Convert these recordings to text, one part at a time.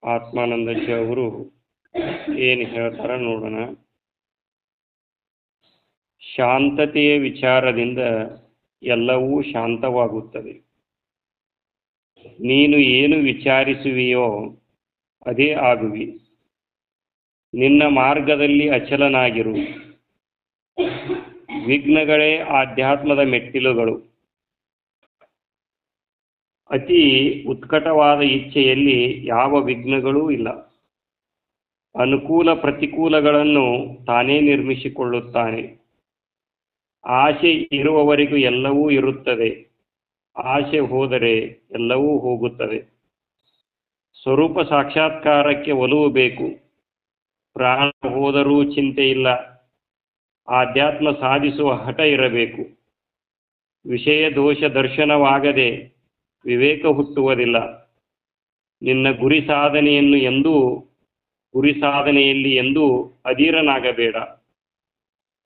ಆತ್ಮಾನಂದಜಿ ಅವರು ಏನು ಹೇಳ್ತಾರ ನೋಡೋಣ. ಶಾಂತತೆಯ ವಿಚಾರದಿಂದ ಎಲ್ಲವೂ ಶಾಂತವಾಗುತ್ತದೆ. ನೀನು ಏನು ವಿಚಾರಿಸುವೆಯೋ ಅದೇ ಆಗುವಿ. ನಿನ್ನ ಮಾರ್ಗದಲ್ಲಿ ಅಚಲನಾಗಿರು. ವಿಘ್ನಗಳೇ ಆಧ್ಯಾತ್ಮದ ಮೆಟ್ಟಿಲುಗಳು. ಅತಿ ಉತ್ಕಟವಾದ ಇಚ್ಛೆಯಲ್ಲಿ ಯಾವ ವಿಘ್ನಗಳೂ ಇಲ್ಲ. ಅನುಕೂಲ ಪ್ರತಿಕೂಲಗಳನ್ನು ತಾನೇ ನಿರ್ಮಿಸಿಕೊಳ್ಳುತ್ತಾನೆ. ಆಸೆ ಇರುವವರೆಗೂ ಎಲ್ಲವೂ ಇರುತ್ತದೆ. ಆಸೆ ಹೋದರೆ ಎಲ್ಲವೂ ಹೋಗುತ್ತದೆ. ಸ್ವರೂಪ ಸಾಕ್ಷಾತ್ಕಾರಕ್ಕೆ ಒಲವು ಬೇಕು. ಪ್ರಾಣ ಹೋದರೂ ಚಿಂತೆ ಇಲ್ಲ. ಆಧ್ಯಾತ್ಮ ಸಾಧಿಸುವ ಹಠ ಇರಬೇಕು. ವಿಷಯ ದೋಷ ದರ್ಶನವಾಗದೆ ವಿವೇಕ ಹುಟ್ಟುವುದಿಲ್ಲ. ನಿನ್ನ ಗುರಿ ಸಾಧನೆಯಲ್ಲಿ ಎಂದೂ ಅಧೀರನಾಗಬೇಡ.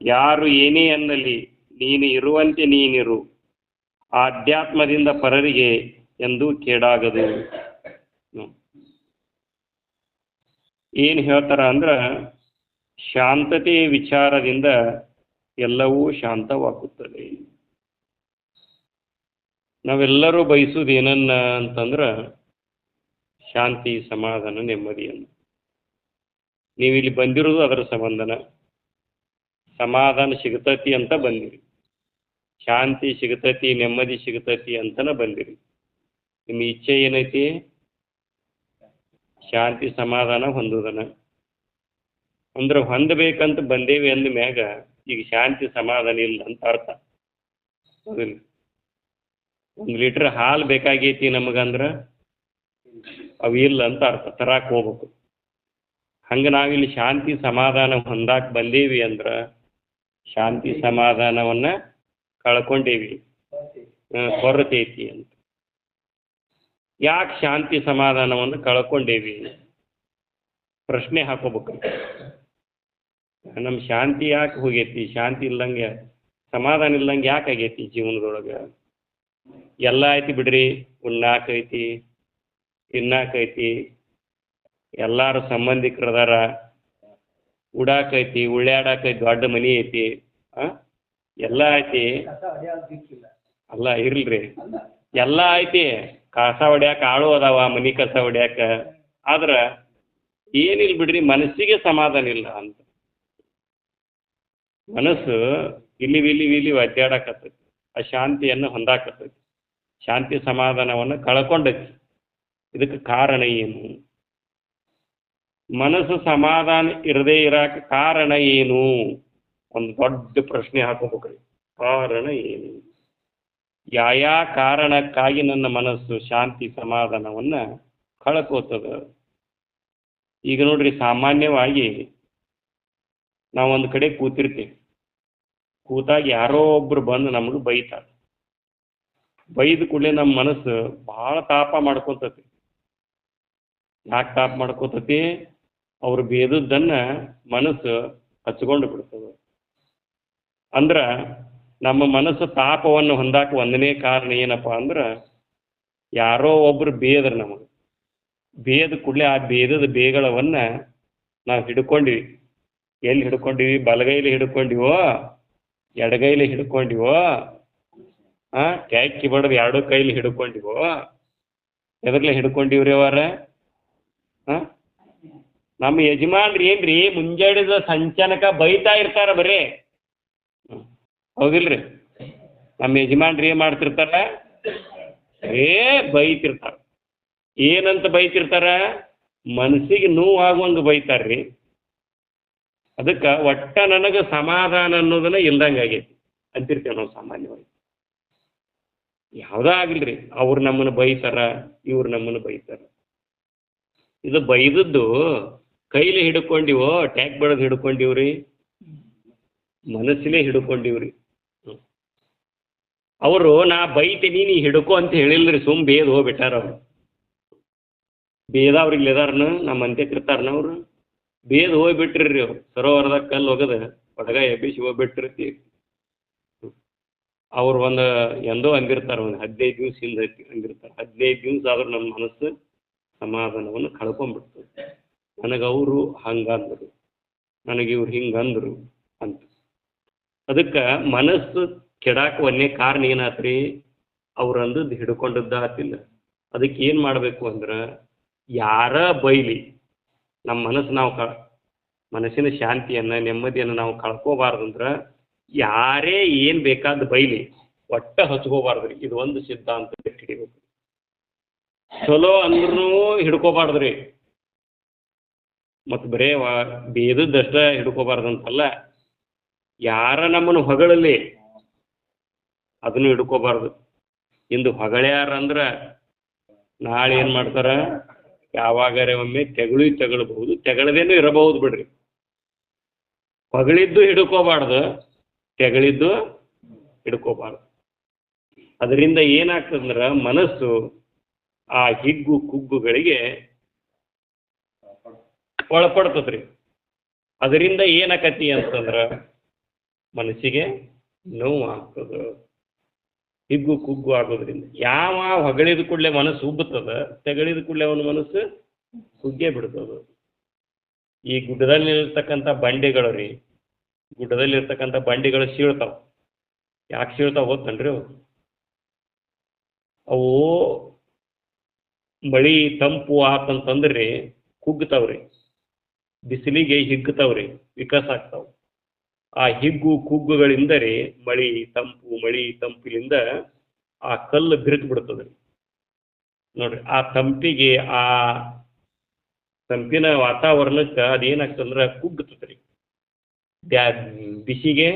ಯಾರು ಏನೇ ಅನ್ನಲಿ ನೀನು ಇರುವಂತೆ ನೀನಿರು. ಆಧ್ಯಾತ್ಮದಿಂದ ಪರರಿಗೆ ಎಂದೂ ಕೇಡಾಗದು. ಏನು ಹೇಳ್ತಾರ ಅಂದ್ರೆ, ಶಾಂತತೆಯ ವಿಚಾರದಿಂದ ಎಲ್ಲವೂ ಶಾಂತವಾಗುತ್ತದೆ. ನಾವೆಲ್ಲರೂ ಬಯಸುವುದು ಏನನ್ನ ಅಂತಂದ್ರೆ ಶಾಂತಿ, ಸಮಾಧಾನ, ನೆಮ್ಮದಿಯನ್ನು. ನೀವಿಲ್ಲಿ ಬಂದಿರೋದು ಅದರ ಸಂಬಂಧನ. ಸಮಾಧಾನ ಸಿಗತತಿ ಅಂತ ಬಂದಿರಿ, ಶಾಂತಿ ಸಿಗತತಿ, ನೆಮ್ಮದಿ ಸಿಗತತಿ ಅಂತನ ಬಂದಿರಿ. ನಿಮ್ಮ ಇಚ್ಛೆ ಏನೈತಿ? ಶಾಂತಿ ಸಮಾಧಾನ ಹೊಂದುದನ. ಅಂದ್ರೆ ಹೊಂದಬೇಕಂತ ಬಂದೇವಿ ಅಂದ ಮ್ಯಾಗ ಈಗ ಶಾಂತಿ ಸಮಾಧಾನ ಇಲ್ಲ ಅಂತ ಅರ್ಥ. ಹೌದಿಲ್ಲ? 1 ಲೀಟರ್ ಹಾಲು ಬೇಕಾಗೈತಿ ನಮಗಂದ್ರೆ ಅವು ಇಲ್ಲ ಅಂತ ಅರ್ಥ, ತರಾಕ್ ಹೋಗ್ಬೇಕು. ಹಂಗೆ ನಾವಿಲ್ಲಿ ಶಾಂತಿ ಸಮಾಧಾನ ಹೊಂದಾಕ್ ಬಂದೇವಿ ಅಂದ್ರೆ ಶಾಂತಿ ಸಮಾಧಾನವನ್ನ ಕಳ್ಕೊಂಡೇವಿ, ಕೊರತೆ ಐತಿ ಅಂತ. ಯಾಕೆ ಶಾಂತಿ ಸಮಾಧಾನವನ್ನು ಕಳ್ಕೊಂಡೇವಿ ಪ್ರಶ್ನೆ ಹಾಕೋಬೇಕು. ನಮ್ಮ ಶಾಂತಿ ಯಾಕೆ ಹೋಗೈತಿ? ಶಾಂತಿ ಇಲ್ಲಂಗೆ, ಸಮಾಧಾನ ಇಲ್ಲಂಗೆ ಯಾಕೆ ಆಗೈತಿ ಜೀವನದೊಳಗೆ? ಎಲ್ಲ ಐತಿ ಬಿಡ್ರಿ, ಉಣ್ಣಾಕೈತಿ, ತಿನ್ನಾಕೈತಿ, ಎಲ್ಲಾರು ಸಂಬಂಧಿಕರದಾರ, ಉಡಾಕೈತಿ, ಉಳ್ಳ್ಯಾಡಾಕೈತಿ, ದೊಡ್ಡ ಮನಿ ಐತಿ, ಎಲ್ಲ ಐತಿ. ಅಲ್ಲ ಇರ್ಲ್ರಿ, ಎಲ್ಲ ಐತಿ. ಕಸ ಹೊಡ್ಯಾಕ ಆಳು ಅದಾವ, ಮನಿ ಕಸ ಹೊಡ್ಯಾಕ. ಆದ್ರೆ ಏನಿಲ್ಲ ಬಿಡ್ರಿ, ಮನಸ್ಸಿಗೆ ಸಮಾಧಾನ ಇಲ್ಲ ಅಂತ. ಮನಸ್ಸು ಇಲ್ಲಿ ಒದ್ದಾಡಕತ್ತೈತಿ, ಆ ಶಾಂತಿಯನ್ನು ಹೊಂದಾಕತ್ತೈತಿ, ಶಾಂತಿ ಸಮಾಧಾನವನ್ನು ಕಳ್ಕೊಂಡೈತಿ. ಇದಕ್ಕೆ ಕಾರಣ ಏನು? ಮನಸ್ಸು ಸಮಾಧಾನ ಇರದೇ ಇರಾಕ ಕಾರಣ ಏನು? ಒಂದು ದೊಡ್ಡ ಪ್ರಶ್ನೆ ಹಾಕೋಬೇಕ್ರಿ. ಕಾರಣ ಏನು? ಯಾವ ಕಾರಣಕ್ಕಾಗಿ ನನ್ನ ಮನಸ್ಸು ಶಾಂತಿ ಸಮಾಧಾನವನ್ನ ಕಳ್ಕೋತದ? ಈಗ ನೋಡ್ರಿ, ಸಾಮಾನ್ಯವಾಗಿ ನಾವೊಂದು ಕಡೆ ಕೂತಿರ್ತೀವಿ. ಕೂತಾಗ ಯಾರೋ ಒಬ್ರು ಬಂದು ನಮಗೆ ಬೈತಾರೆ. ಬೈದ ಕೂಡಲೇ ನಮ್ಮ ಮನಸ್ಸು ಭಾಳ ತಾಪ ಮಾಡ್ಕೊತತಿ. ಯಾಕೆ ತಾಪ ಮಾಡ್ಕೋತತಿ? ಅವ್ರು ಬೇದದ್ದನ್ನು ಮನಸ್ಸು ಹಚ್ಕೊಂಡು ಬಿಡ್ತದೆ. ಅಂದ್ರೆ ನಮ್ಮ ಮನಸ್ಸು ತಾಪವನ್ನು ಹೊಂದಾಕ ಒಂದನೇ ಕಾರಣ ಏನಪ್ಪ ಅಂದ್ರೆ, ಯಾರೋ ಒಬ್ರು ಬೇದ್ರ ನಮಗೆ. ಬೇದ ಕೂಡಲೇ ಆ ಬೇದದ ಬೇಗಳವನ್ನು ನಾವು ಹಿಡ್ಕೊಂಡಿವಿ. ಎಲ್ಲಿ ಹಿಡ್ಕೊಂಡಿವಿ? ಬಲಗೈಲಿ ಹಿಡ್ಕೊಂಡಿವೋ, ಎಡಗೈಲಿ ಹಿಡ್ಕೊಂಡಿವೋ, ಟ್ಯಾಕಿ ಬಡದು 2 ಕೈಲಿ ಹಿಡ್ಕೊಂಡಿವೋ, ಎದರ್ಲೆ ಹಿಡ್ಕೊಂಡಿವ್ರಿ ಅವರ? ನಮ್ಮ ಯಜಮಾನ್ರಿ ಏನ್ರಿ ಮುಂಜಾಡಿದ ಸಂಚಾನಕ ಬೈತಾ ಇರ್ತಾರ ಬರೀ. ಹೌದಿಲ್ರಿ? ನಮ್ಮ ಯಜಮಾನ್ರಿ ಏನು ಮಾಡ್ತಿರ್ತಾರ? ಬೈತಿರ್ತಾರ. ಏನಂತ ಬೈತಿರ್ತಾರ? ಮನಸ್ಸಿಗೆ ನೋವಾಗುವಂಗೆ ಬೈತಾರ್ರಿ. ಅದಕ್ಕೆ ಒಟ್ಟ ನನಗೆ ಸಮಾಧಾನ ಅನ್ನೋದನ್ನ ಇಲ್ದಂಗೆ ಆಗೈತಿ ಅಂತಿರ್ತೇವೆ ನಾವು ಸಾಮಾನ್ಯವಾಗಿ. ಯಾವುದಾಗಿಲ್ರಿ, ಅವ್ರು ನಮ್ಮನ್ನು ಬೈತಾರ, ಇವ್ರು ನಮ್ಮನ್ನು ಬೈತಾರ. ಇದು ಬೈದದ್ದು ಕೈಲಿ ಹಿಡ್ಕೊಂಡಿವೋ, ಟ್ಯಾಕ್ ಬಡದು ಹಿಡ್ಕೊಂಡಿವ್ರಿ? ಮನಸ್ಸಿನೇ ಹಿಡ್ಕೊಂಡಿವ್ರಿ. ಅವರು ನಾ ಬೈತೀನಿ ನೀ ಹಿಡ್ಕೊ ಅಂತ ಹೇಳಿಲ್ರಿ, ಸುಮ್ ಬೇದ್ ಹೋಗ್ಬಿಟ್ಟಾರ ಅವರು. ಬೇದ ಅವ್ರಿಗೆ ಲೆದಾರ್ನ ನಮ್ಮ ಅಂತ್ಯಕ್ಕಿರ್ತಾರನ ಅವರು ಬೇದ್ ಹೋಗ್ಬಿಟ್ರಿ. ಅವ್ರು ಸರೋವರದಾಗ ಕಲ್ಲು ಹೋಗದ ಒಡಗ ಎಬ್ಬಿಸಿ ಹೋಗ್ಬಿಟ್ಟಿರ್ತಿ. ಅವ್ರು ಎಂದೋ ಅಂದಿರ್ತಾರೆ, ಒಂದು 15 ದಿವ್ಸ ಹಿಂದೆ ಅಂದಿರ್ತಾರೆ. 15 ದಿವ್ಸ ಆದ್ರೂ ನಮ್ಮ ಮನಸ್ಸು ಸಮಾಧಾನವನ್ನು ಕಳ್ಕೊಂಡ್ಬಿಡ್ತದೆ. ನನಗೆ ಅವರು ಹಂಗಂದರು, ನನಗೆ ಇವ್ರು ಹಿಂಗಂದರು ಅಂತ. ಅದಕ್ಕೆ ಮನಸ್ಸು ಕೆಡಾಕ ಒಂದೇ ಕಾರಣ ಏನಾತ್ರಿ, ಅವ್ರು ಅಂದದ್ದು ಹಿಡ್ಕೊಂಡದ್ದು ಆತಿಲ್ಲ. ಅದಕ್ಕೆ ಏನು ಮಾಡಬೇಕು ಅಂದ್ರೆ, ಯಾರ ಬೈಲಿ ನಮ್ಮ ಮನಸ್ಸು ನಾವು ಮನಸ್ಸಿನ ಶಾಂತಿಯನ್ನು ನೆಮ್ಮದಿಯನ್ನು ನಾವು ಕಳ್ಕೋಬಾರ್ದಂದ್ರೆ, ಯಾರೇ ಏನು ಬೇಕಾದ ಬೈಲಿ ಒಟ್ಟ ಹಚ್ಕೋಬಾರ್ದ್ರಿ. ಇದು ಒಂದು ಸಿದ್ಧಾಂತ ಹಿಡಿಬೇಕು. ಚಲೋ ಅಂದ್ರೂ ಹಿಡ್ಕೋಬಾರ್ದ್ರಿ, ಮತ್ತು ಬರೇ ಬೇದದ್ದಷ್ಟ ಹಿಡ್ಕೋಬಾರ್ದಂತಲ್ಲ, ಯಾರ ನಮ್ಮನ್ನು ಹೊಗಳಲ್ಲಿ ಅದನ್ನು ಹಿಡ್ಕೋಬಾರ್ದು. ಇಂದು ಹೊಗಳ್ಯಾರಂದ್ರೆ ನಾಳೆ ಏನು ಮಾಡ್ತಾರ, ಯಾವಾಗರೇ ಒಮ್ಮೆ ತೆಗಳಬಹುದು, ತೆಗಳದೇನು ಇರಬಹುದು ಬಿಡ್ರಿ. ಹೊಗಳಿದ್ದು ಹಿಡ್ಕೋಬಾರ್ದು, ತೆಗಳಿದ್ದು ಹಿಡ್ಕೋಬಾರ್ದು. ಅದರಿಂದ ಏನಾಗ್ತದಂದ್ರೆ ಮನಸ್ಸು ಆ ಹಿಗ್ಗು ಕುಗ್ಗುಗಳಿಗೆ ಒಳಪಡ್ತದ್ರಿ. ಅದರಿಂದ ಏನಾಕತಿ ಅಂತಂದ್ರೆ ಮನಸ್ಸಿಗೆ ನೋವು ಆಗ್ತದ, ಹಿಗ್ಗು ಕುಗ್ಗು ಆಗೋದ್ರಿಂದ. ಯಾವ ಹೊಗಳಿದ ಕೂಡಲೇ ಮನಸ್ಸು ಉಬ್ಬುತ್ತದ, ತೆಗಳಿದ ಕೂಡಲೇ ಅವನ ಮನಸ್ಸು ಕುಗ್ಗೇ ಬಿಡ್ತದ. ಈ ಗುಡ್ಡದಲ್ಲಿರ್ತಕ್ಕಂಥ ಬಂಡೆಗಳು ರೀ, ಗುಡ್ಡದಲ್ಲಿರ್ತಕ್ಕಂಥ ಬಂಡೆಗಳು ಸೀಳ್ತಾವ. ಯಾಕೆ ಸೀಳ್ತಾವ ಗೊತ್ತನ್ರಿ? ಅವು ಮಳಿ ತಂಪು ಆತಂತಂದ್ರಿ ಕುಗ್ತಾವ್ರಿ, ಬಿಸಿಲಿಗೆ ಹಿಗ್ತಾವ್ರಿ, ವಿಕಾಸ ಆಗ್ತಾವ. ಆ ಹಿಗ್ಗು ಕುಗ್ಗುಗಳಿಂದ ರೀ ಮಳಿ ತಂಪಿಲಿಂದ ಆ ಕಲ್ಲು ಬಿರುಕು ಬಿಡ್ತದ್ರಿ ನೋಡ್ರಿ. ಆ ತಂಪಿಗೆ, ಆ ತಂಪಿನ ವಾತಾವರಣಕ್ಕೆ ಅದೇನಾಗ್ತದಂದ್ರೆ ಕುಗ್ತದ್ರಿ, ಬಿಸಿಗೆ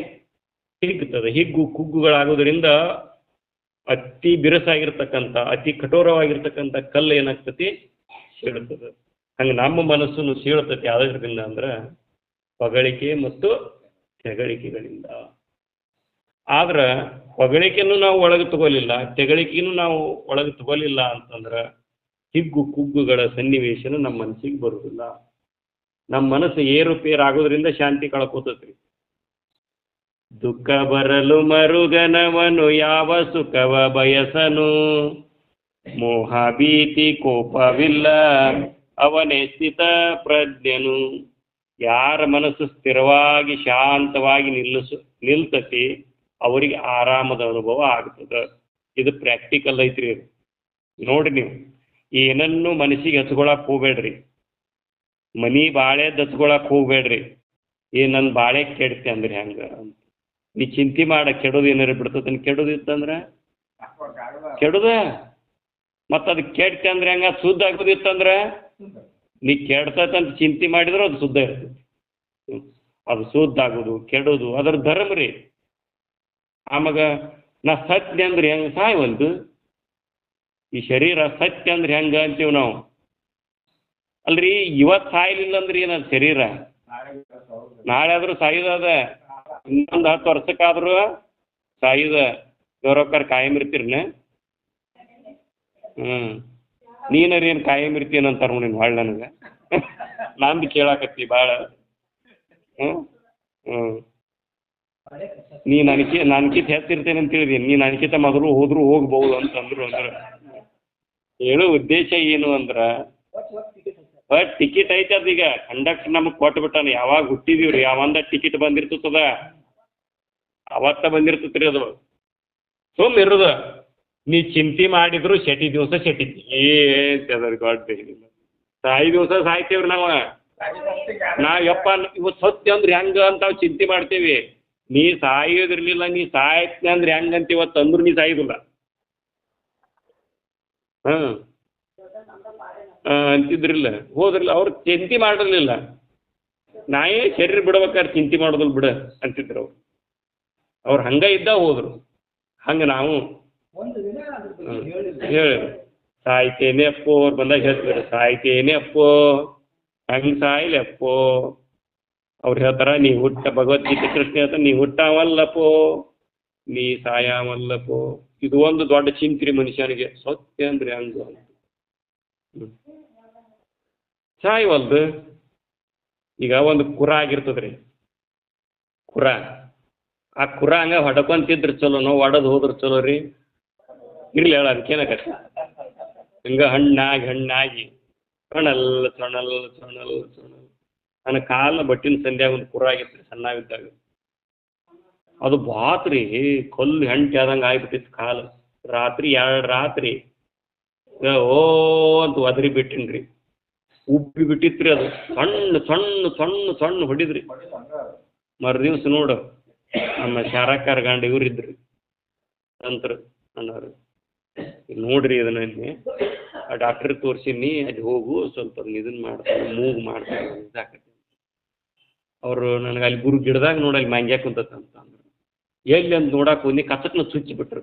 ಹಿಗ್ತದೆ. ಹಿಗ್ಗು ಕುಗ್ಗುಗಳಾಗೋದ್ರಿಂದ ಅತಿ ಬಿರುಸಾಗಿರ್ತಕ್ಕಂಥ, ಅತಿ ಕಠೋರವಾಗಿರ್ತಕ್ಕಂಥ ಕಲ್ಲು ಏನಾಗ್ತತಿ, ಸೀಳ್ತದೆ. ಹಂಗೆ ನಮ್ಮ ಮನಸ್ಸನ್ನು ಸೀಳ್ತತಿ. ಆದ್ರಿಂದ ಅಂದ್ರೆ ಹೊಗಳಿಕೆ ಮತ್ತು ತೆಗಳಿಕೆಗಳಿಂದ. ಆದ್ರೆ ಹೊಗಳಿಕೆನೂ ನಾವು ಒಳಗೆ ತಗೋಲಿಲ್ಲ, ತೆಗಳಿಕೆನೂ ನಾವು ಒಳಗೆ ತಗೋಲಿಲ್ಲ ಅಂತಂದ್ರೆ ಹಿಗ್ಗು ಕುಗ್ಗುಗಳ ಸನ್ನಿವೇಶನ ನಮ್ಮ ಮನಸ್ಸಿಗೆ ಬರುವುದಿಲ್ಲ. ನಮ್ಮ ಮನಸ್ಸು ಏರುಪೇರು ಆಗೋದ್ರಿಂದ ಶಾಂತಿ ಕಳ್ಕೋತತ್ರಿ. ದುಃಖ ಬರಲು ಮರುಗನವನು ಯಾವ ಸುಖವ ಬಯಸನು, ಮೋಹ ಭೀತಿ ಕೋಪವಿಲ್ಲ ಅವನೇ ಸ್ಥಿತ ಪ್ರಜ್ಞನು. ಯಾರ ಮನಸ್ಸು ಸ್ಥಿರವಾಗಿ ಶಾಂತವಾಗಿ ನಿಲ್ತತಿ ಅವರಿಗೆ ಆರಾಮದ ಅನುಭವ ಆಗ್ತದೆ. ಇದು ಪ್ರಾಕ್ಟಿಕಲ್ ಐತ್ರಿ. ಇದು ನೋಡ್ರಿ, ನೀವು ಏನನ್ನು ಮನಸ್ಸಿಗೆ ಹಚ್ಕೊಳಕ್ಕೆ ಹೋಗ್ಬೇಡ್ರಿ, ಮನಿ ಬಾಳೆದ್ದು ಹಚ್ಕೊಳಕ್ಕೆ ಹೋಗ್ಬೇಡ್ರಿ. ನನ್ನ ಬಾಳೆ ಕೆಡ್ತೆ ಅಂದ್ರೆ ಹೆಂಗ ಅಂತ ನೀ ಚಿಂತೆ ಮಾಡ. ಕೆಡೋದು ಏನಾರು ಬಿಡ್ತದನ್, ಕೆಡೋದಿತ್ತಂದ್ರೆ ಕೆಡೋದ, ಮತ್ತು ಅದು ಕೆಡ್ತೆ ಅಂದ್ರೆ ಹೆಂಗ, ಶುದ್ಧ ಆಗೋದಿತ್ತಂದ್ರೆ ನೀ ಕೆಡ್ತಂತ ಚಿಂತೆ ಮಾಡಿದ್ರೆ ಅದು ಶುದ್ಧ ಇರ್ತದೆ. ಅದು ಶುದ್ಧ ಆಗೋದು ಕೆಡೋದು ಅದರ ಧರ್ಮ ರೀ. ಆವಾಗ ನಾ ಸತ್ಯ ಅಂದ್ರೆ ಹೆಂಗೆ ಸಾಯ್ವಂತು, ಈ ಶರೀರ ಸತ್ಯ ಅಂದ್ರೆ ಹೆಂಗೆ ಅಂತೀವಿ ನಾವು. ಅಲ್ರಿ ಇವತ್ತು ಸಾಯಲಿಲ್ಲ ಅಂದ್ರೆ ಏನದು ಶರೀರ, ನಾಳೆ ಆದರೂ ಸಾಯುದ, ಇನ್ನೊಂದು 10 ವರ್ಷಕ್ಕಾದ್ರೂ ಸಾಯುದ. ಗೌರವಕಾರ ಕಾಯಂ ಇರ್ತೀರನ? ನೀನರಿ ಏನು ಕಾಯಂ ಇರ್ತೀನಂತಾರ ನೀನು ಹೊಳ್ಳಿ ನನಗೆ. ನಾನು ಕೇಳಾಕತ್ತಿ ಭಾಳ. ನೀ ನನ್ಕಿತ ಹೆಚ್ಚಿರ್ತೇನೆ ಅಂತ ಹೇಳಿದೀನಿ. ನೀನು ನನಕಿತ ಮೊದಲು ಹೋದ್ರು ಹೋಗ್ಬೋದು ಅಂತಂದ್ರು. ಅಂದ್ರೆ ಹೇಳೋ ಉದ್ದೇಶ ಏನು ಅಂದ್ರೆ, ಟಿಕೆಟ್ ಐತೆ ಅದೀಗ ಕಂಡಕ್ಟರ್ ನಮಗೆ ಕೊಟ್ಬಿಟ್ಟಾನ. ಯಾವಾಗ ಹುಟ್ಟಿದೀವ್ರಿ ಯಾವಂದ ಟಿಕೆಟ್ ಬಂದಿರ್ತದ, ಅವತ್ತ ಬಂದಿರ್ತತ್ರಿ ಅದು. ಸುಮ್ಮ ಇರೋದು. ನೀ ಚಿಂತೆ ಮಾಡಿದ್ರು ಶೆಟಿ ದಿವಸ ಶೆಟಿತಿ ಏನ್ರಿ ಗೊಡ್ಡ ಸಾಯಿ ದಿವಸ ಸಾಯ್ತೇವ್ರಿ ನಾವು ಯಪ್ಪ ಇವತ್ತು ಸತ್ಯ ಅಂದ್ರೆ ಹೆಂಗ ಅಂತ ನಾವು ಚಿಂತೆ ಮಾಡ್ತೇವಿ. ನೀ ಸಾಯೋದಿರ್ಲಿಲ್ಲ, ನೀ ಸಾಯ್ತೀನಿ ಅಂದ್ರೆ ಹೆಂಗಂತ ಇವತ್ತು ಅಂದ್ರು ನೀ ಸಾಯೋದಿಲ್ಲ. ಅಂತಿದ್ರಿಲ್ಲ, ಹೋದ್ರಲ್ಲ ಅವ್ರು ಚಿಂತೆ ಮಾಡಿರ್ಲಿಲ್ಲ. ನಾಯೇ ಶರೀರ ಬಿಡ್ಬೇಕಾದ್ರೆ ಚಿಂತೆ ಮಾಡೋದಿಲ್ಲ ಬಿಡ ಅಂತಿದ್ರು ಅವ್ರು ಹಂಗ ಇದ್ದ ಹೋದ್ರು. ಹಂಗೆ ನಾವು ಹೇಳಿ ಸಾಯ್ತೇನೆ ಅಪ್ಪೋ, ಅವ್ರು ಬಂದಾಗ ಹೇಳ್ತಿದ್ರು ಸಾಯ್ತೇನೆ ಅಪ್ಪೋ, ಹಂಗೆ ಸಾಯ್ಲಿ ಅಪ್ಪೋ. ಅವ್ರು ಹೇಳ್ತಾರ ನೀ ಭಗವದ್ಗೀತೆ ಕೃಷ್ಣ ಹೇಳ್ತಾರ, ನೀ ಹುಟ್ಟಾವಲ್ಲಪ್ಪೋ ನೀ ಸಾಯಾವಲ್ಲಪ್ಪೋ. ಇದು ಒಂದು ದೊಡ್ಡ ಚಿಂತ್ರಿ ಮನುಷ್ಯನಿಗೆ. ಸತ್ಯ ಅಂದ್ರೆ ಹಂಗ ಸಾಯ್ವಲ್ದು. ಈಗ ಒಂದು ಕುರ ಆಗಿರ್ತದ್ರಿ, ಕುರ. ಆ ಕುರ ಹಂಗ ಹೊಡ್ಕೊಂತಿದ್ರು ಚಲೋ, ನಾವು ಒಡದು ಹೋದ್ರು ಚಲೋ ರೀ. ಇರ್ಲಿ ಹೇಳ ಅದಕ್ಕೇನಾಗತ್ತೆ. ಹಂಗ ಹಣ್ಣಾಗಿ ಚೊಣಲ್ ಚೊಣಲ್ ಚೊಣಲ್ ಚೊಣಲ್. ನನ್ನ ಕಾಲ ಬಟ್ಟಿನ ಸಂಧ್ಯಾಗ ಒಂದು ಕುರ ಆಗಿತ್ತು ರೀ ಸಣ್ಣವಿದ್ದಾಗ. ಅದು ಬಾತ್ರಿ ಕಲ್ಲು ಹೆಂಟೆ ಆದಂಗೆ ಆಗ್ಬಿಟ್ಟಿತ್ತು ಕಾಲು. ರಾತ್ರಿ 2 ರಾತ್ರಿ ಓ ಅಂತ ಒದರಿ ಬಿಟ್ಟಿನಿ ರೀ. ಉಬ್ಬಿ ಬಿಟ್ಟಿತ್ತು ರೀ ಅದು. ಸಣ್ಣ ಸಣ್ಣ ಸಣ್ಣ ಸಣ್ಣ ಹೊಡಿದ್ರಿ. ಮರುದಿವ್ಸ ನೋಡು ನಮ್ಮ ಶಾರಕಾರ ಗಂಡ ಇವ್ರಿದ್ರಿ ತಂತ್ರ ಅನ್ನೋರು. ನೋಡ್ರಿ ಇದನ್ನ ಇಲ್ಲಿ ಆ ಡಾಕ್ಟ್ರಿಗೆ ತೋರಿಸಿನಿ, ಅಲ್ಲಿ ಹೋಗು ಸ್ವಲ್ಪ ಇದನ್ನ ಮಾಡ್ತಾರೆ, ಮೂಗು ಮಾಡ್ತಾರೆ ಇದಾಕತಿ. ಅವರು ನನಗೆ ಅಲ್ಲಿ ಗುರು ಗಿಡದಾಗ ನೋಡಲ್ಲಿ ಮ್ಯಾಂಗ್ಯಾಕ ಕುಂತತ್ ಅಂತ ಅಂದ್ರು. ಎಲ್ಲಿ ಅಂತ ನೋಡಕ್ಕೆ ಹೋಗಿ ಕಚಕ್ನ ಚುಚ್ಚಿ ಬಿಟ್ರು.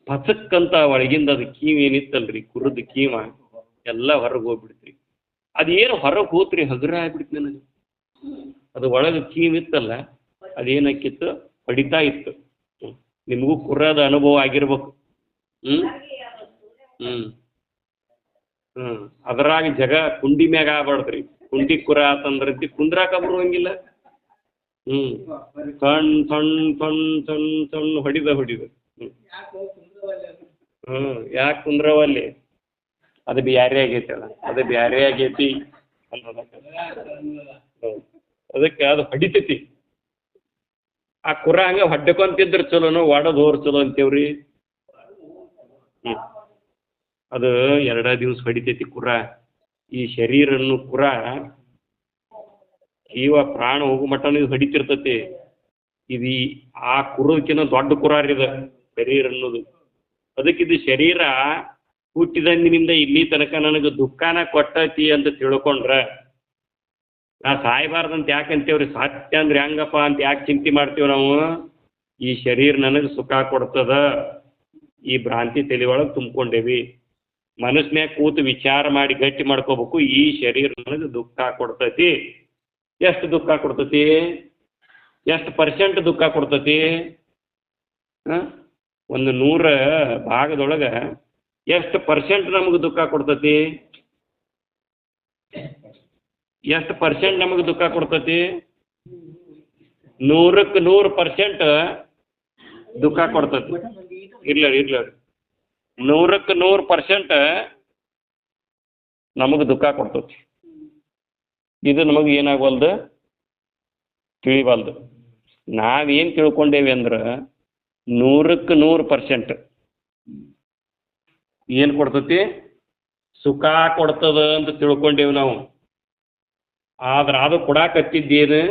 ಪಚಕ್ಕಂತ ಒಳಗಿಂದ ಅದು ಕೀವು ಏನಿತ್ತಲ್ರಿ ಕುರದ ಕೀವ ಎಲ್ಲ ಹೊರಗೆ ಹೋಗ್ಬಿಡ್ತ್ರಿ. ಅದೇನು ಹೊರಗೆ ಹೋತ್ರಿ ಹಗುರ ಆಗ್ಬಿಡ್ತು ನನಗೆ. ಅದು ಒಳಗೆ ಕೀವು ಇತ್ತಲ್ಲ ಅದೇನಾಕಿತ್ತು ಹೊಡಿತಾ ಇತ್ತು. ನಿಮಗೂ ಕುರದ ಅನುಭವ ಆಗಿರ್ಬೇಕು. ಅದ್ರಾಗ ಜಗ ಕುಂಡಿ ಮ್ಯಾಗ ಆಗ್ಬಾರ್ದ್ರಿ. ಕುಂಡಿ ಕುರ ಆತಂದ್ರದ್ದಿ ಕುಂದ್ರಾಕ ಬರುವಂಗಿಲ್ಲ. ಸಣ್ಣ ಸಣ್ಣ ಸಣ್ಣ ಸಣ್ಣ ಸಣ್ಣ ಹೊಡಿದ ಯಾಕೆ ಕುಂದ್ರವಲ್ಲಿ? ಅದು ಬ್ಯಾರೆ ಆಗೈತಿ ಅಲ್ಲ, ಅದು ಬ್ಯಾರೆ ಆಗೈತಿ ಅದಕ್ಕೆ ಅದು ಹೊಡಿತೈತಿ. ಆ ಕುರ ಹಂಗೆ ಹೊಡ್ಕೊಂತಿದ್ರೆ ಚಲೋನು ಒಡದ್ ಹೋರ್ ಚಲೋ ಅಂತೇವ್ರಿ. ಅದು 2 ದಿವ್ಸ ಹೊಡಿತೈತಿ ಕುರ. ಈ ಶರೀರನ್ನು ಕುರ ಜೀವ ಪ್ರಾಣ ಹೋಗೋ ಮಟ್ಟನು ಇದು ಹೊಡಿತಿರ್ತತಿ. ಇದು ಆ ಕುರದಕ್ಕಿಂತ ದೊಡ್ಡ ಕುರ ಇದು ಶರೀರ ಅನ್ನೋದು. ಅದಕ್ಕಿದು ಶರೀರ ಹುಟ್ಟಿದಂದಿನಿಂದ ಇಲ್ಲಿ ತನಕ ನನಗೆ ದುಃಖನ ಕೊಟ್ಟತಿ ಅಂತ ತಿಳ್ಕೊಂಡ್ರೆ ನಾ ಸಾಯ್ಬಾರ್ದಂತ ಯಾಕೆ ಅಂತೇವ್ರಿ? ಸತ್ಯ ಅಂದ್ರೆ ಹೆಂಗಪ್ಪ ಅಂತ ಯಾಕೆ ಚಿಂತೆ ಮಾಡ್ತೀವಿ ನಾವು? ಈ ಶರೀರ ನನಗೆ ಸುಖ ಕೊಡ್ತದ, ಈ ಭ್ರಾಂತಿ ತಲೆ ಒಳಗೆ ತುಂಬ್ಕೊಂಡೇವಿ. ಮನಸ್ನ್ಯಾಗ ಕೂತು ವಿಚಾರ ಮಾಡಿ ಗಟ್ಟಿ ಮಾಡ್ಕೋಬೇಕು. ಈ ಶರೀರ ನನಗೆ ದುಃಖ ಕೊಡ್ತತಿ. ಎಷ್ಟು ದುಃಖ ಕೊಡ್ತತಿ? ಎಷ್ಟು % ದುಃಖ ಕೊಡ್ತತಿ? ಒಂದು 100 ಭಾಗದೊಳಗೆ ಎಷ್ಟು % ನಮಗೆ ದುಃಖ ಕೊಡ್ತತಿ? ಎಷ್ಟು % ನಮಗೆ ದುಃಖ ಕೊಡ್ತತಿ? 100ಕ್ಕೆ 100% ದುಃಖ ಕೊಡ್ತತಿ. ಇಲ್ಲ 100ಕ್ಕೆ 100% ನಮಗೆ ದುಃಖ ಕೊಡ್ತತಿ. ಇದು ನಮಗೆ ಏನಾಗವಲ್ದು, ತಿಳಿವಲ್ದು. ನಾವೇನು ತಿಳ್ಕೊಂಡೇವಿ ಅಂದ್ರೆ 100ಕ್ಕೆ 100% ಏನು ಕೊಡ್ತತಿ? ಸುಖ ಕೊಡ್ತದ ಅಂತ ತಿಳ್ಕೊಂಡೇವಿ ನಾವು. ಆದ್ರೆ ಅದು ಕೊಡಾಕತ್ತಿದ್ದೇನು?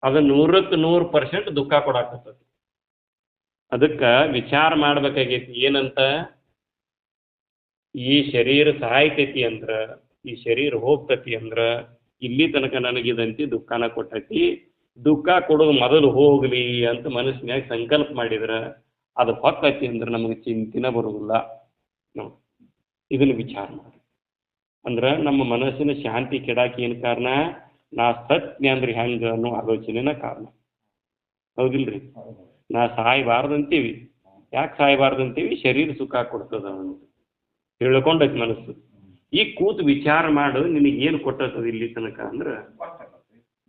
ಅದು 100ಕ್ಕೆ 100% ದುಃಖ ಕೊಡಾಕತ್ತತಿ. ಅದಕ್ಕೆ ವಿಚಾರ ಮಾಡ್ಬೇಕಾಗೈತಿ ಏನಂತ? ಈ ಶರೀರ ಸಾಯ್ತೈತಿ ಅಂದ್ರೆ, ಈ ಶರೀರ ಹೋಗ್ತತಿ ಅಂದ್ರೆ ಇಲ್ಲಿ ತನಕ ನನಗಿದಂತೆ ದುಃಖನ ಕೊಟ್ಟೈತಿ. ದುಃಖ ಕೊಡೋದು ಮೊದಲು ಹೋಗಲಿ ಅಂತ ಮನಸ್ಸಿನಾಗ ಸಂಕಲ್ಪ ಮಾಡಿದ್ರೆ ಅದು ಹೊಕ್ಕತಿ ಅಂದ್ರೆ ನಮಗೆ ಚಿಂತಿನ ಬರೋದಿಲ್ಲ. ನೋಡಿ, ಇದನ್ನು ವಿಚಾರ ಮಾಡಿ. ಅಂದ್ರೆ ನಮ್ಮ ಮನಸ್ಸಿನ ಶಾಂತಿ ಕೆಡಾಕಿ ಏನು ಕಾರಣ? ನಾ ಸತ್ಯ ಅಂದ್ರೆ ಹೆಂಗೆ ಅನ್ನೋ ಆಲೋಚನೆನ ಕಾರಣ. ಹೌದಿಲ್ರಿ? ನಾ ಸಾಯ್ಬಾರ್ದಂತೀವಿ. ಯಾಕೆ ಸಾಯ್ಬಾರ್ದಂತೀವಿ? ಶರೀರ ಸುಖ ಕೊಡ್ತದ ಅಂತ ತಿಳ್ಕೊಂಡೈತಿ ಮನಸ್ಸು. ಈಗ ಕೂತು ವಿಚಾರ ಮಾಡು, ನಿನಗೇನು ಕೊಟ್ಟದ ಇಲ್ಲಿ ತನಕ ಅಂದ್ರೆ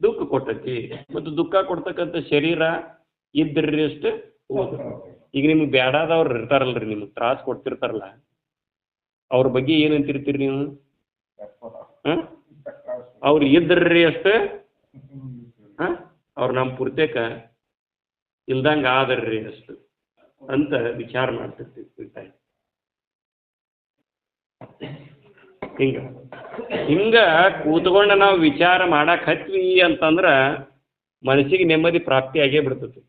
ದುಃಖ ಕೊಟ್ಟತಿ. ಮತ್ತು ದುಃಖ ಕೊಡ್ತಕ್ಕಂಥ ಶರೀರ ಇದ್ರಿ ಅಷ್ಟು ಹೋದ. ಈಗ ನಿಮ್ಗೆ ಬೇಡಾದವ್ರು ಇರ್ತಾರಲ್ರಿ, ನಿಮ್ಗೆ ತ್ರಾಸ ಕೊಡ್ತಿರ್ತಾರಲ್ಲ, ಅವ್ರ ಬಗ್ಗೆ ಏನಂತಿರ್ತೀರಿ ನೀವು? ಅವ್ರು ಇದ್ರಿ ಅಷ್ಟು ಅವ್ರು ನಮ್ಮ ಪೂರ್ತೇಕ ಇಲ್ದಂಗೆ ಆದರ್ರಿ ಅಷ್ಟು ಅಂತ ವಿಚಾರ ಮಾಡ್ತಿರ್ತೀವಿ. ಹಿಂಗ ಕೂತ್ಕೊಂಡು ನಾವು ವಿಚಾರ ಮಾಡಕ್ಕೆ ಹತ್ವಿ ಅಂತಂದ್ರೆ ಮನಸ್ಸಿಗೆ ನೆಮ್ಮದಿ ಪ್ರಾಪ್ತಿ ಆಗೇ ಬಿಡ್ತತಿ.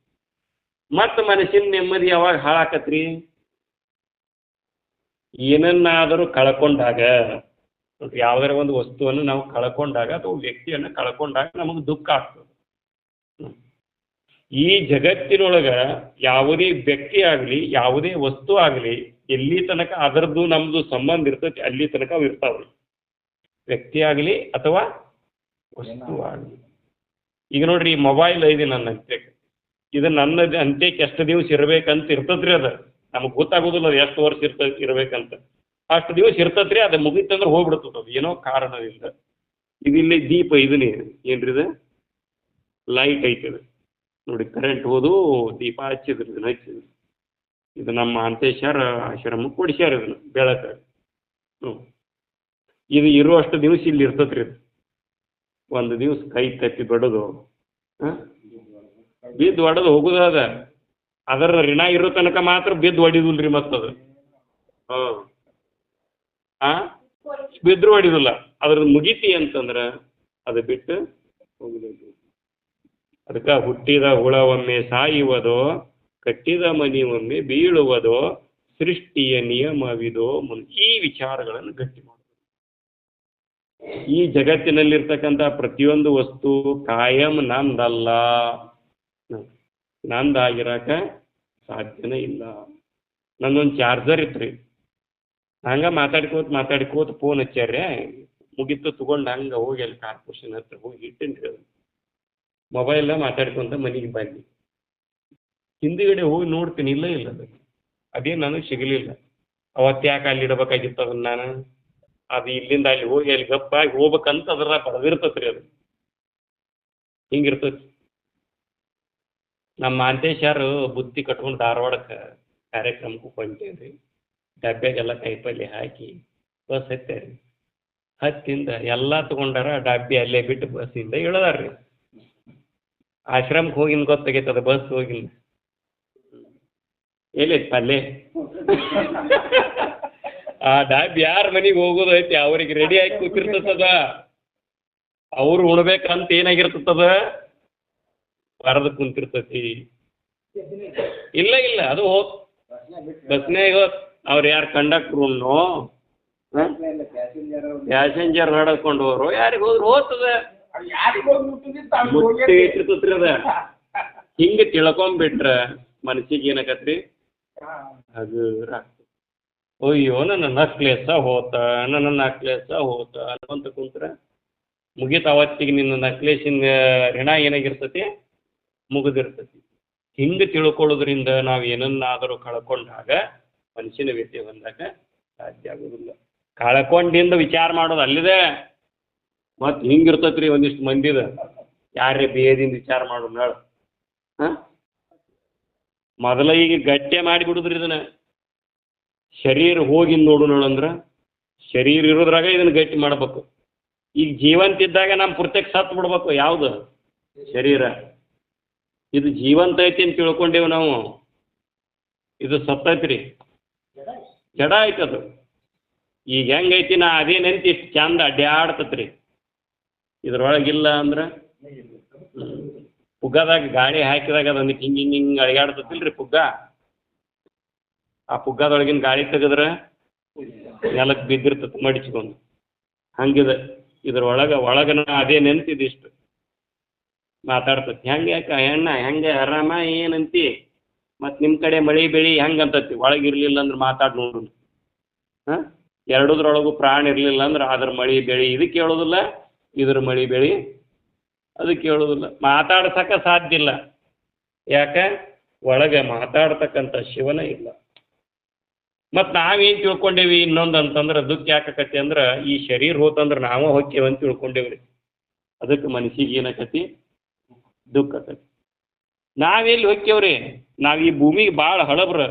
ಮತ್ತು ಮನಸ್ಸಿನ ನೆಮ್ಮದಿ ಯಾವಾಗ ಹಾಳಾಕತ್ರಿ? ಏನನ್ನಾದರೂ ಕಳ್ಕೊಂಡಾಗ, ಯಾವುದರ ಒಂದು ವಸ್ತುವನ್ನು ನಾವು ಕಳ್ಕೊಂಡಾಗ ಅಥವಾ ವ್ಯಕ್ತಿಯನ್ನು ಕಳ್ಕೊಂಡಾಗ ನಮಗೆ ದುಃಖ ಆಗ್ತದೆ. ಈ ಜಗತ್ತಿನೊಳಗೆ ಯಾವುದೇ ವ್ಯಕ್ತಿ ಆಗಲಿ ಯಾವುದೇ ವಸ್ತು ಆಗಲಿ ಎಲ್ಲಿ ತನಕ ಅದರದ್ದು ನಮ್ಮದು ಸಂಬಂಧ ಇರ್ತೈತಿ ಅಲ್ಲಿ ತನಕ ಅವು ಇರ್ತಾವ್ರಿ. ವ್ಯಕ್ತಿ ಆಗಲಿ ಅಥವಾ ವಸ್ತು ಆಗಲಿ. ಈಗ ನೋಡ್ರಿ, ಈ ಮೊಬೈಲ್ ಐತಿ ನನ್ನ ಅಂತ್ಯಕ್ಕೆ. ಇದು ನನ್ನ ಅಂತ್ಯಕ್ಕೆ ಎಷ್ಟು ದಿವಸ ಇರ್ಬೇಕಂತ ಇರ್ತದ್ರಿ. ಅದು ನಮಗೆ ಗೊತ್ತಾಗೋದಿಲ್ಲ ಅದು ಎಷ್ಟು ವರ್ಷ ಇರ್ಬೇಕಂತ. ಅಷ್ಟು ದಿವಸ ಇರ್ತದ್ರಿ. ಅದು ಮುಗಿತಂದ್ರೆ ಹೋಗ್ಬಿಡ್ತದೆ ಅದು ಏನೋ ಕಾರಣದಿಂದ. ಇದಿಲ್ಲಿ ದೀಪ ಇದನ್ನೇ ಏನ್ರಿ ಇದು ಲೈಟ್ ಐತದ ನೋಡಿ, ಕರೆಂಟ್ ಹೋದು ದೀಪ ಹಚ್ಚಿದ್ರಿ, ಇದನ್ನ ಹಚ್ಚಿದ್ರಿ. ಇದು ನಮ್ಮ ಅಂತೇಶ್ವರ ಆಶ್ರಮಕ್ಕೆ ಕೊಡಿಸ್ಯಾರ ಇದನ್ನು ಬೆಳಕ. ಹ್ಞೂ ಇದು ಇರುವಷ್ಟು ದಿವಸ ಇಲ್ಲಿ ಇರ್ತದೆ ರೀ ಇದು. ಒಂದು ದಿವಸ ಕೈ ತಪ್ಪಿ ಬಡದು ಬಿದ್ದು ಹೊಡೆದು ಹೋಗುದು ಅದ. ಅದರ ಋಣ ಇರೋ ತನಕ ಮಾತ್ರ ಬಿದ್ದು ಹೊಡಿದಿಲ್ಲ ರೀ ಮತ್ತದು. ಹಾಂ ಹಾಂ ಬಿದ್ದರೂ ಹೊಡಿದಿಲ್ಲ. ಅದ್ರದ್ದು ಮುಗಿತಿ ಅಂತಂದ್ರೆ ಅದು ಬಿಟ್ಟು ಹೋಗುದಿಲ್ಲ. ಅದಕ್ಕೆ ಹುಟ್ಟಿದ ಹುಳ ಒಮ್ಮೆ ಸಾಯುವುದೋ, ಕಟ್ಟಿದ ಮನಿ ಒಮ್ಮೆ ಬೀಳುವುದೋ, ಸೃಷ್ಟಿಯ ನಿಯಮವಿದೋ ಈ ವಿಚಾರಗಳನ್ನು ಗಟ್ಟಿ ಮಾಡೋದು. ಈ ಜಗತ್ತಿನಲ್ಲಿರ್ತಕ್ಕಂಥ ಪ್ರತಿಯೊಂದು ವಸ್ತು ಕಾಯಂ ನಂದಲ್ಲ, ನಂದಾಗಿರಾಕ ಸಾಧ್ಯನೇ ಇಲ್ಲ. ನನ್ನೊಂದು ಚಾರ್ಜರ್ ಇತ್ತು ರೀ, ಹಂಗೆ ಮಾತಾಡ್ಕೋತ ಫೋನ್ ಹಚ್ಚಾರ್ರೆ, ಮುಗಿತು ತೊಗೊಂಡು ಹಂಗೆ ಹೋಗಿ ಅಲ್ಲಿ ಕಾರ್ಪೊರೇಷನ್ ಹತ್ರ ಹೋಗಿ ಇಟ್ಟೇನಿ ರೀ. ಅದು ಮೊಬೈಲ ಮಾತಾಡ್ಕೊಂತ ಮನೆಗೆ ಬನ್ನಿ. ಹಿಂದಿಗಡೆ ಹೋಗಿ ನೋಡ್ತೀನಿ, ಇಲ್ಲ ಅದು ಅದೇನು ನನಗೆ ಸಿಗಲಿಲ್ಲ. ಅವತ್ತು ಯಾಕೆ ಅಲ್ಲಿ ಇಡಬೇಕಾಗಿತ್ತು ಅದನ್ನು ನಾನು? ಅದು ಇಲ್ಲಿಂದ ಅಲ್ಲಿ ಹೋಗಿ ಅಲ್ಲಿ ಗಪ್ಪಾಗಿ ಹೋಗ್ಬೇಕಂತ ಅದ್ರ ಬರೆದಿರ್ತೈತೆ ರೀ. ಅದು ಹಿಂಗಿರ್ತೈತಿ. ನಮ್ಮ ಮಾಂತೇಶರು ಬುತ್ತಿ ಕಟ್ಕೊಂಡು ಧಾರವಾಡಕ್ಕೆ ಕಾರ್ಯಕ್ರಮಕ್ಕೂ ಹೊಂಟೇವಿ ರೀ. ಡಬ್ಬ್ಯಾಗೆಲ್ಲ ಕಾಯಿಪಲ್ಲೆ ಹಾಕಿ ಬಸ್ ಹತ್ಯಾರಿ. ಹತ್ತಿಂದ ಎಲ್ಲ ತೊಗೊಂಡಾರ, ಡಬ್ಬಿ ಅಲ್ಲೇ ಬಿಟ್ಟು ಬಸ್ಸಿಂದ ಇಳ್ದಾರ ರೀ. ಆಶ್ರಮಕ್ಕೆ ಹೋಗಿನ ಗೊತ್ತಾಗೈತದ ಬಸ್ ಹೋಗಿನ ಎಲ್ಲೈತಿ ಪಲ್ಲೆ. ಆ ಡಬ್ಬಿ ಯಾರ ಮನೆಗೆ ಹೋಗೋದು ಐತಿ ಅವ್ರಿಗೆ ರೆಡಿ ಆಗಿ ಕೂತಿರ್ತದ. ಅವ್ರು ಉಣ್ಬೇಕಂತ ಏನಾಗಿರ್ತದ ಬರದು ಕುಂತಿರ್ತತಿ. ಇಲ್ಲ ಅದು ಬಸ್ನಾಗ ಅವ್ರು ಯಾರು ಕಂಡಕ್ಟ್ರು ಪ್ಯಾಸೆಂಜರ್ ನಡ್ಕೊಂಡು ಹೋದ್ರು, ಯಾರಿಗೆ ಹೋದ್ರು ಹೋಗ್ತದ ಮುಟ್ಟಿ ಇಟ್ಟಿರ್ತತ್ರಿ. ಅದ ಹಿಂಗೆ ತಿಳ್ಕೊಂಬಿಟ್ರ ಮನಸ್ಸಿಗೆ ಏನಾಗತ್ರಿ ಅದು ಅಯ್ಯೋ ನನ್ನ ನಕ್ಲೇಸ ಹೋತ ಅನ್ನೋಂತ ಕುಂತ್ರ ಮುಗೀತ. ಅವತ್ತಿಗೆ ನಿನ್ನ ನಕ್ಲೇಸಿನ ಋಣ ಏನಾಗಿರ್ತತಿ ಮುಗಿದಿರ್ತತಿ. ಹಿಂಗೆ ತಿಳ್ಕೊಳ್ಳೋದ್ರಿಂದ ನಾವು ಏನನ್ನಾದರೂ ಕಳ್ಕೊಂಡಾಗ ಮನುಷ್ಯನ ವ್ಯತ್ಯೆ ಬಂದಾಗ ಸಾಧ್ಯ ಆಗೋದಿಲ್ಲ. ಕಳ್ಕೊಂಡಿಂದ ವಿಚಾರ ಮಾಡೋದು ಅಲ್ಲಿದೆ. ಮತ್ತು ಹಿಂಗಿರ್ತೈತೆ ರೀ ಒಂದಿಷ್ಟು ಮಂದಿದ, ಯಾರೇ ಬೇದಿಂದ ವಿಚಾರ ಮಾಡೋದು ನಾಳೆ. ಹಾಂ ಮೊದಲ ಈಗ ಗಟ್ಟೆ ಮಾಡಿಬಿಡುದ್ರಿ ಇದನ್ನು. ಶರೀರ ಹೋಗಿ ನೋಡು ಅಂದ್ರೆ ಶರೀರ ಇರೋದ್ರಾಗ ಇದನ್ನು ಗಟ್ಟಿ ಮಾಡ್ಬೇಕು. ಈಗ ಜೀವಂತ ಇದ್ದಾಗ ನಮ್ಮ ಪುರ್ತಕ್ಕೆ ಸತ್ತು ಬಿಡ್ಬೇಕು. ಯಾವುದು ಶರೀರ ಇದು ಜೀವಂತ ಐತಿ ಅಂತ ತಿಳ್ಕೊಂಡೇವು ನಾವು. ಇದು ಸತ್ತೈತಿ ರೀ, ಜಡ ಐತೆ ಅದು. ಈಗ ಹೆಂಗೈತಿ ನಾ ಅದೇನಂತ ಇಷ್ಟು ಚಂದ ಅಡ್ಡಾಡ್ತತ್ರಿ. ಇದ್ರೊಳಗಿಲ್ಲ ಅಂದ್ರೆ ಪುಗ್ಗದಾಗ ಗಾಳಿ ಹಾಕಿದಾಗ ಅದೊಂದು ಹಿಂಗೆ ಅಳಿಗಾಡ್ತತಿಲ್ಲ ರೀ ಪುಗ್ಗ. ಆ ಪುಗ್ಗದೊಳಗಿನ ಗಾಳಿ ತೆಗೆದ್ರೆ ನೆಲಕ್ಕೆ ಬಿದ್ದಿರ್ತತಿ ಮಡಿಚ್ಕೊಂಡು. ಹಂಗಿದೆ ಒಳಗನ ಅದೇ ನೆನ್ತಿದಿಷ್ಟು ಮಾತಾಡ್ತತಿ. ಹೆಂಗೆ ಯಾಕೆ ಹೆಣ್ಣ ಹೆಂಗೆ ಆರಾಮ ಏನಂತಿ, ಮತ್ತು ನಿಮ್ಮ ಕಡೆ ಮಳೆ ಬೆಳೆ ಹೆಂಗೆ ಅಂತತಿ. ಒಳಗಿರಲಿಲ್ಲ ಅಂದ್ರೆ ಮಾತಾಡಿ ನೋಡು. ಹಾಂ ಎರಡದ್ರೊಳಗೂ ಪ್ರಾಣ ಇರಲಿಲ್ಲ ಅಂದ್ರೆ ಅದ್ರ ಮಳೆ ಬೆಳೆ ಇದಕ್ಕೆ ಹೇಳೋದಿಲ್ಲ, ಇದ್ರ ಮಳೆ ಬೆಳೆ ಅದಕ್ಕೆ ಹೇಳೋದಿಲ್ಲ. ಮಾತಾಡ್ಸಕ್ಕೆ ಸಾಧ್ಯ ಇಲ್ಲ. ಯಾಕೆ ಒಳಗೆ ಮಾತಾಡ್ತಕ್ಕಂಥ ಶಿವನ ಇಲ್ಲ. ಮತ್ತು ನಾವೇನು ತಿಳ್ಕೊಂಡೇವಿ ಇನ್ನೊಂದು ಅಂತಂದ್ರೆ ದುಃಖ ಯಾಕಕತಿ ಅಂದ್ರೆ ಈ ಶರೀರ ಹೋತಂದ್ರೆ ನಾವು ಹೊಕ್ಕೇವೆ ಅಂತ ತಿಳ್ಕೊಂಡೇವ್ರಿ. ಅದಕ್ಕೆ ಮನಸ್ಸಿಗೆ ಏನಾಕತಿ ದುಃಖ ಆಕತಿ. ನಾವೆಲ್ಲಿ ಹೊಕ್ಕೇವ್ರಿ? ನಾವು ಈ ಭೂಮಿಗೆ ಭಾಳ ಹಳಬ್ರ.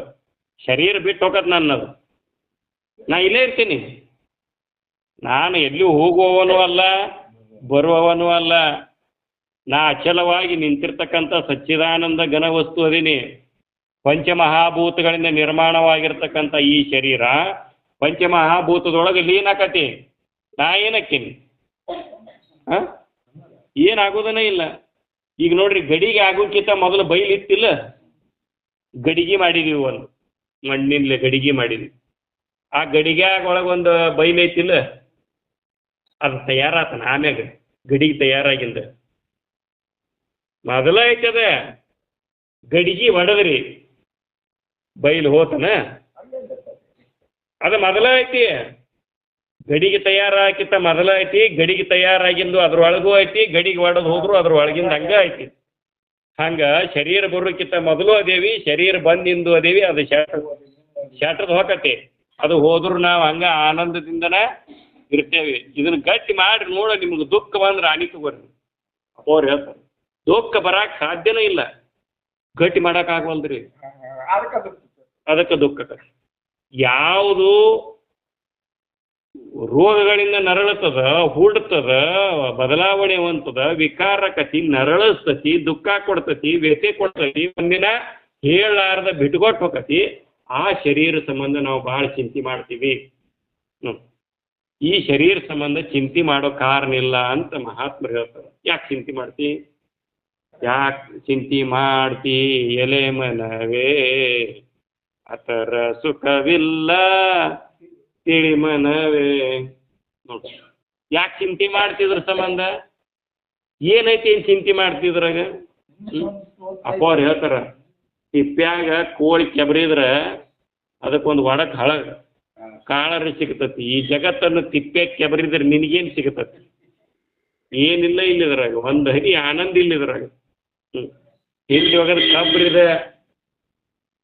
ಶರೀರ ಬಿಟ್ಟು ಹೋಗತ್ ನನ್ನದು. ನಾ ಇಲ್ಲೇ ಇರ್ತೀನಿ. ನಾನು ಎಲ್ಲಿಯೂ ಹೋಗುವವನೂ ಅಲ್ಲ, ಬರುವವನೂ ಅಲ್ಲ. ನಾ ಅಚಲವಾಗಿ ನಿಂತಿರ್ತಕ್ಕಂಥ ಸಚ್ಚಿದಾನಂದ ಘನವಸ್ತು ಅದೀನಿ. ಪಂಚಮಹಾಭೂತಗಳಿಂದ ನಿರ್ಮಾಣವಾಗಿರ್ತಕ್ಕಂಥ ಈ ಶರೀರ ಪಂಚಮಹಾಭೂತದೊಳಗೆ ಲೀನಾಕತಿ. ನಾ ಏನಕ್ಕೀನಿ? ಹಾಂ ಏನಾಗೋದನೇ ಇಲ್ಲ. ಈಗ ನೋಡ್ರಿ, ಗಡಿಗೆ ಆಗೋಕ್ಕಿಂತ ಮೊದಲು ಬೈಲ್ ಇತ್ತಿಲ್ಲ, ಗಡಿಗೆ ಮಾಡಿದೀವಿ. ಒಂದು ಮಣ್ಣಿನಲ್ಲೇ ಗಡಿಗೆ ಮಾಡಿದ್ವಿ. ಆ ಗಡಿಗ್ಯಾಗ ಒಳಗೊಂದು ಬೈಲ್ ಐತಿಲ್ಲ, ಅದು ತಯಾರಾತನ ಆಮ್ಯಾಗ ಗಡಿಗೆ ತಯಾರಾಗಿಂದ ಮೊದಲ ಐತದ. ಗಡಿಗೆ ಹೊಡೆದ್ರಿ ಬೈಲ್ ಹೋತನ, ಅದು ಮೊದಲ ಐತಿ. ಗಡಿಗೆ ತಯಾರಾಕಿತ್ತ ಮೊದಲ ಐತಿ. ಗಡಿಗೆ ತಯಾರಾಗಿಂದು ಅದ್ರೊಳಗೂ ಐತಿ. ಗಡಿಗೆ ಹೊಡೆದು ಹೋದ್ರು ಅದ್ರೊಳಗಿಂದ ಹಂಗೆ ಐತಿ. ಹಂಗೆ ಶರೀರ ಬರೋಕ್ಕಿಂತ ಮೊದಲು ಅದೇವಿ, ಶರೀರ ಬಂದಿಂದು ಅದೇವಿ. ಅದು ಶಟದ ಹೋಗತಿ. ಅದು ಹೋದ್ರು ನಾವು ಹಂಗೆ ಆನಂದದಿಂದನೇ ಇರ್ತೇವೆ. ಇದನ್ನು ಗಟ್ಟಿ ಮಾಡಿ ನೋಡ. ನಿಮ್ಗೆ ದುಃಖ ಬಂದ್ರೆ ಅನಿತು ಬರ್ರಿ ಅವ್ರು ಹೇಳ್ತಾರೆ. ದುಃಖ ಬರಕ್ಕೆ ಸಾಧ್ಯನೇ ಇಲ್ಲ, ಗಟ್ಟಿ ಮಾಡೋಕ್ಕಾಗವಲ್ದ್ರಿ. ಅದಕ್ಕೆ ದುಃಖ. ಯಾವುದು ರೋಗಗಳಿಂದ ನರಳತದ, ಹೂಡ್ತದ, ಬದಲಾವಣೆ ಹೊಂತದ, ವಿಕಾರಕತಿ, ನರಳಿಸ್ತತಿ, ದುಃಖ ಕೊಡ್ತತಿ, ವ್ಯಥೆ ಕೊಡ್ತತಿ, ಒಂದಿನ ಹೇಳಾರ್ದ ಬಿಟ್ಕೊಟ್ಟು ಹೋಗತಿ. ಆ ಶರೀರ ಸಂಬಂಧ ನಾವು ಭಾಳ ಚಿಂತೆ ಮಾಡ್ತೀವಿ. ಈ ಶರೀರ ಸಂಬಂಧ ಚಿಂತೆ ಮಾಡೋ ಕಾರಣ ಇಲ್ಲ ಅಂತ ಮಹಾತ್ಮರು ಹೇಳ್ತಾರೆ. ಯಾಕೆ ಚಿಂತೆ ಮಾಡ್ತಿ? ಯಾಕೆ ಚಿಂತೆ ಮಾಡ್ತಿ ಎಲೆ ಮನವೇ, ಅತರ ಸುಖವಿಲ್ಲ ತಿಳಿ ಮನವೇ. ನೋಡಿ, ಯಾಕೆ ಚಿಂತೆ ಮಾಡ್ತಿದ್ರ ಸಂಬಂಧ? ಏನೈತಿ ಏನು ಚಿಂತೆ ಮಾಡ್ತಿದ್ರಾಗ? ಅಪ್ಪ ಅವ್ರು ಹೇಳ್ತಾರ, ತಿಪ್ಪ್ಯಾಗ ಕೋಳಿ ಕೆಬರಿದ್ರೆ ಅದಕ್ಕೊಂದು ಒಡಕ್ ಕಾಳರಿ ಸಿಗ್ತತಿ. ಈ ಜಗತ್ತನ್ನು ತಿಪ್ಪೆ ಕೆಬರಿದ್ರೆ ನಿನಗೇನು ಸಿಗ್ತತಿ? ಏನಿಲ್ಲ ಇಲ್ಲಿದ್ರಾಗ, ಒಂದು ಹನಿ ಆನಂದ ಇಲ್ಲಿದ್ರಾಗ. ಹಿಂದಿ ಹೋಗೋದು ಕಬ್ರಿದೆ.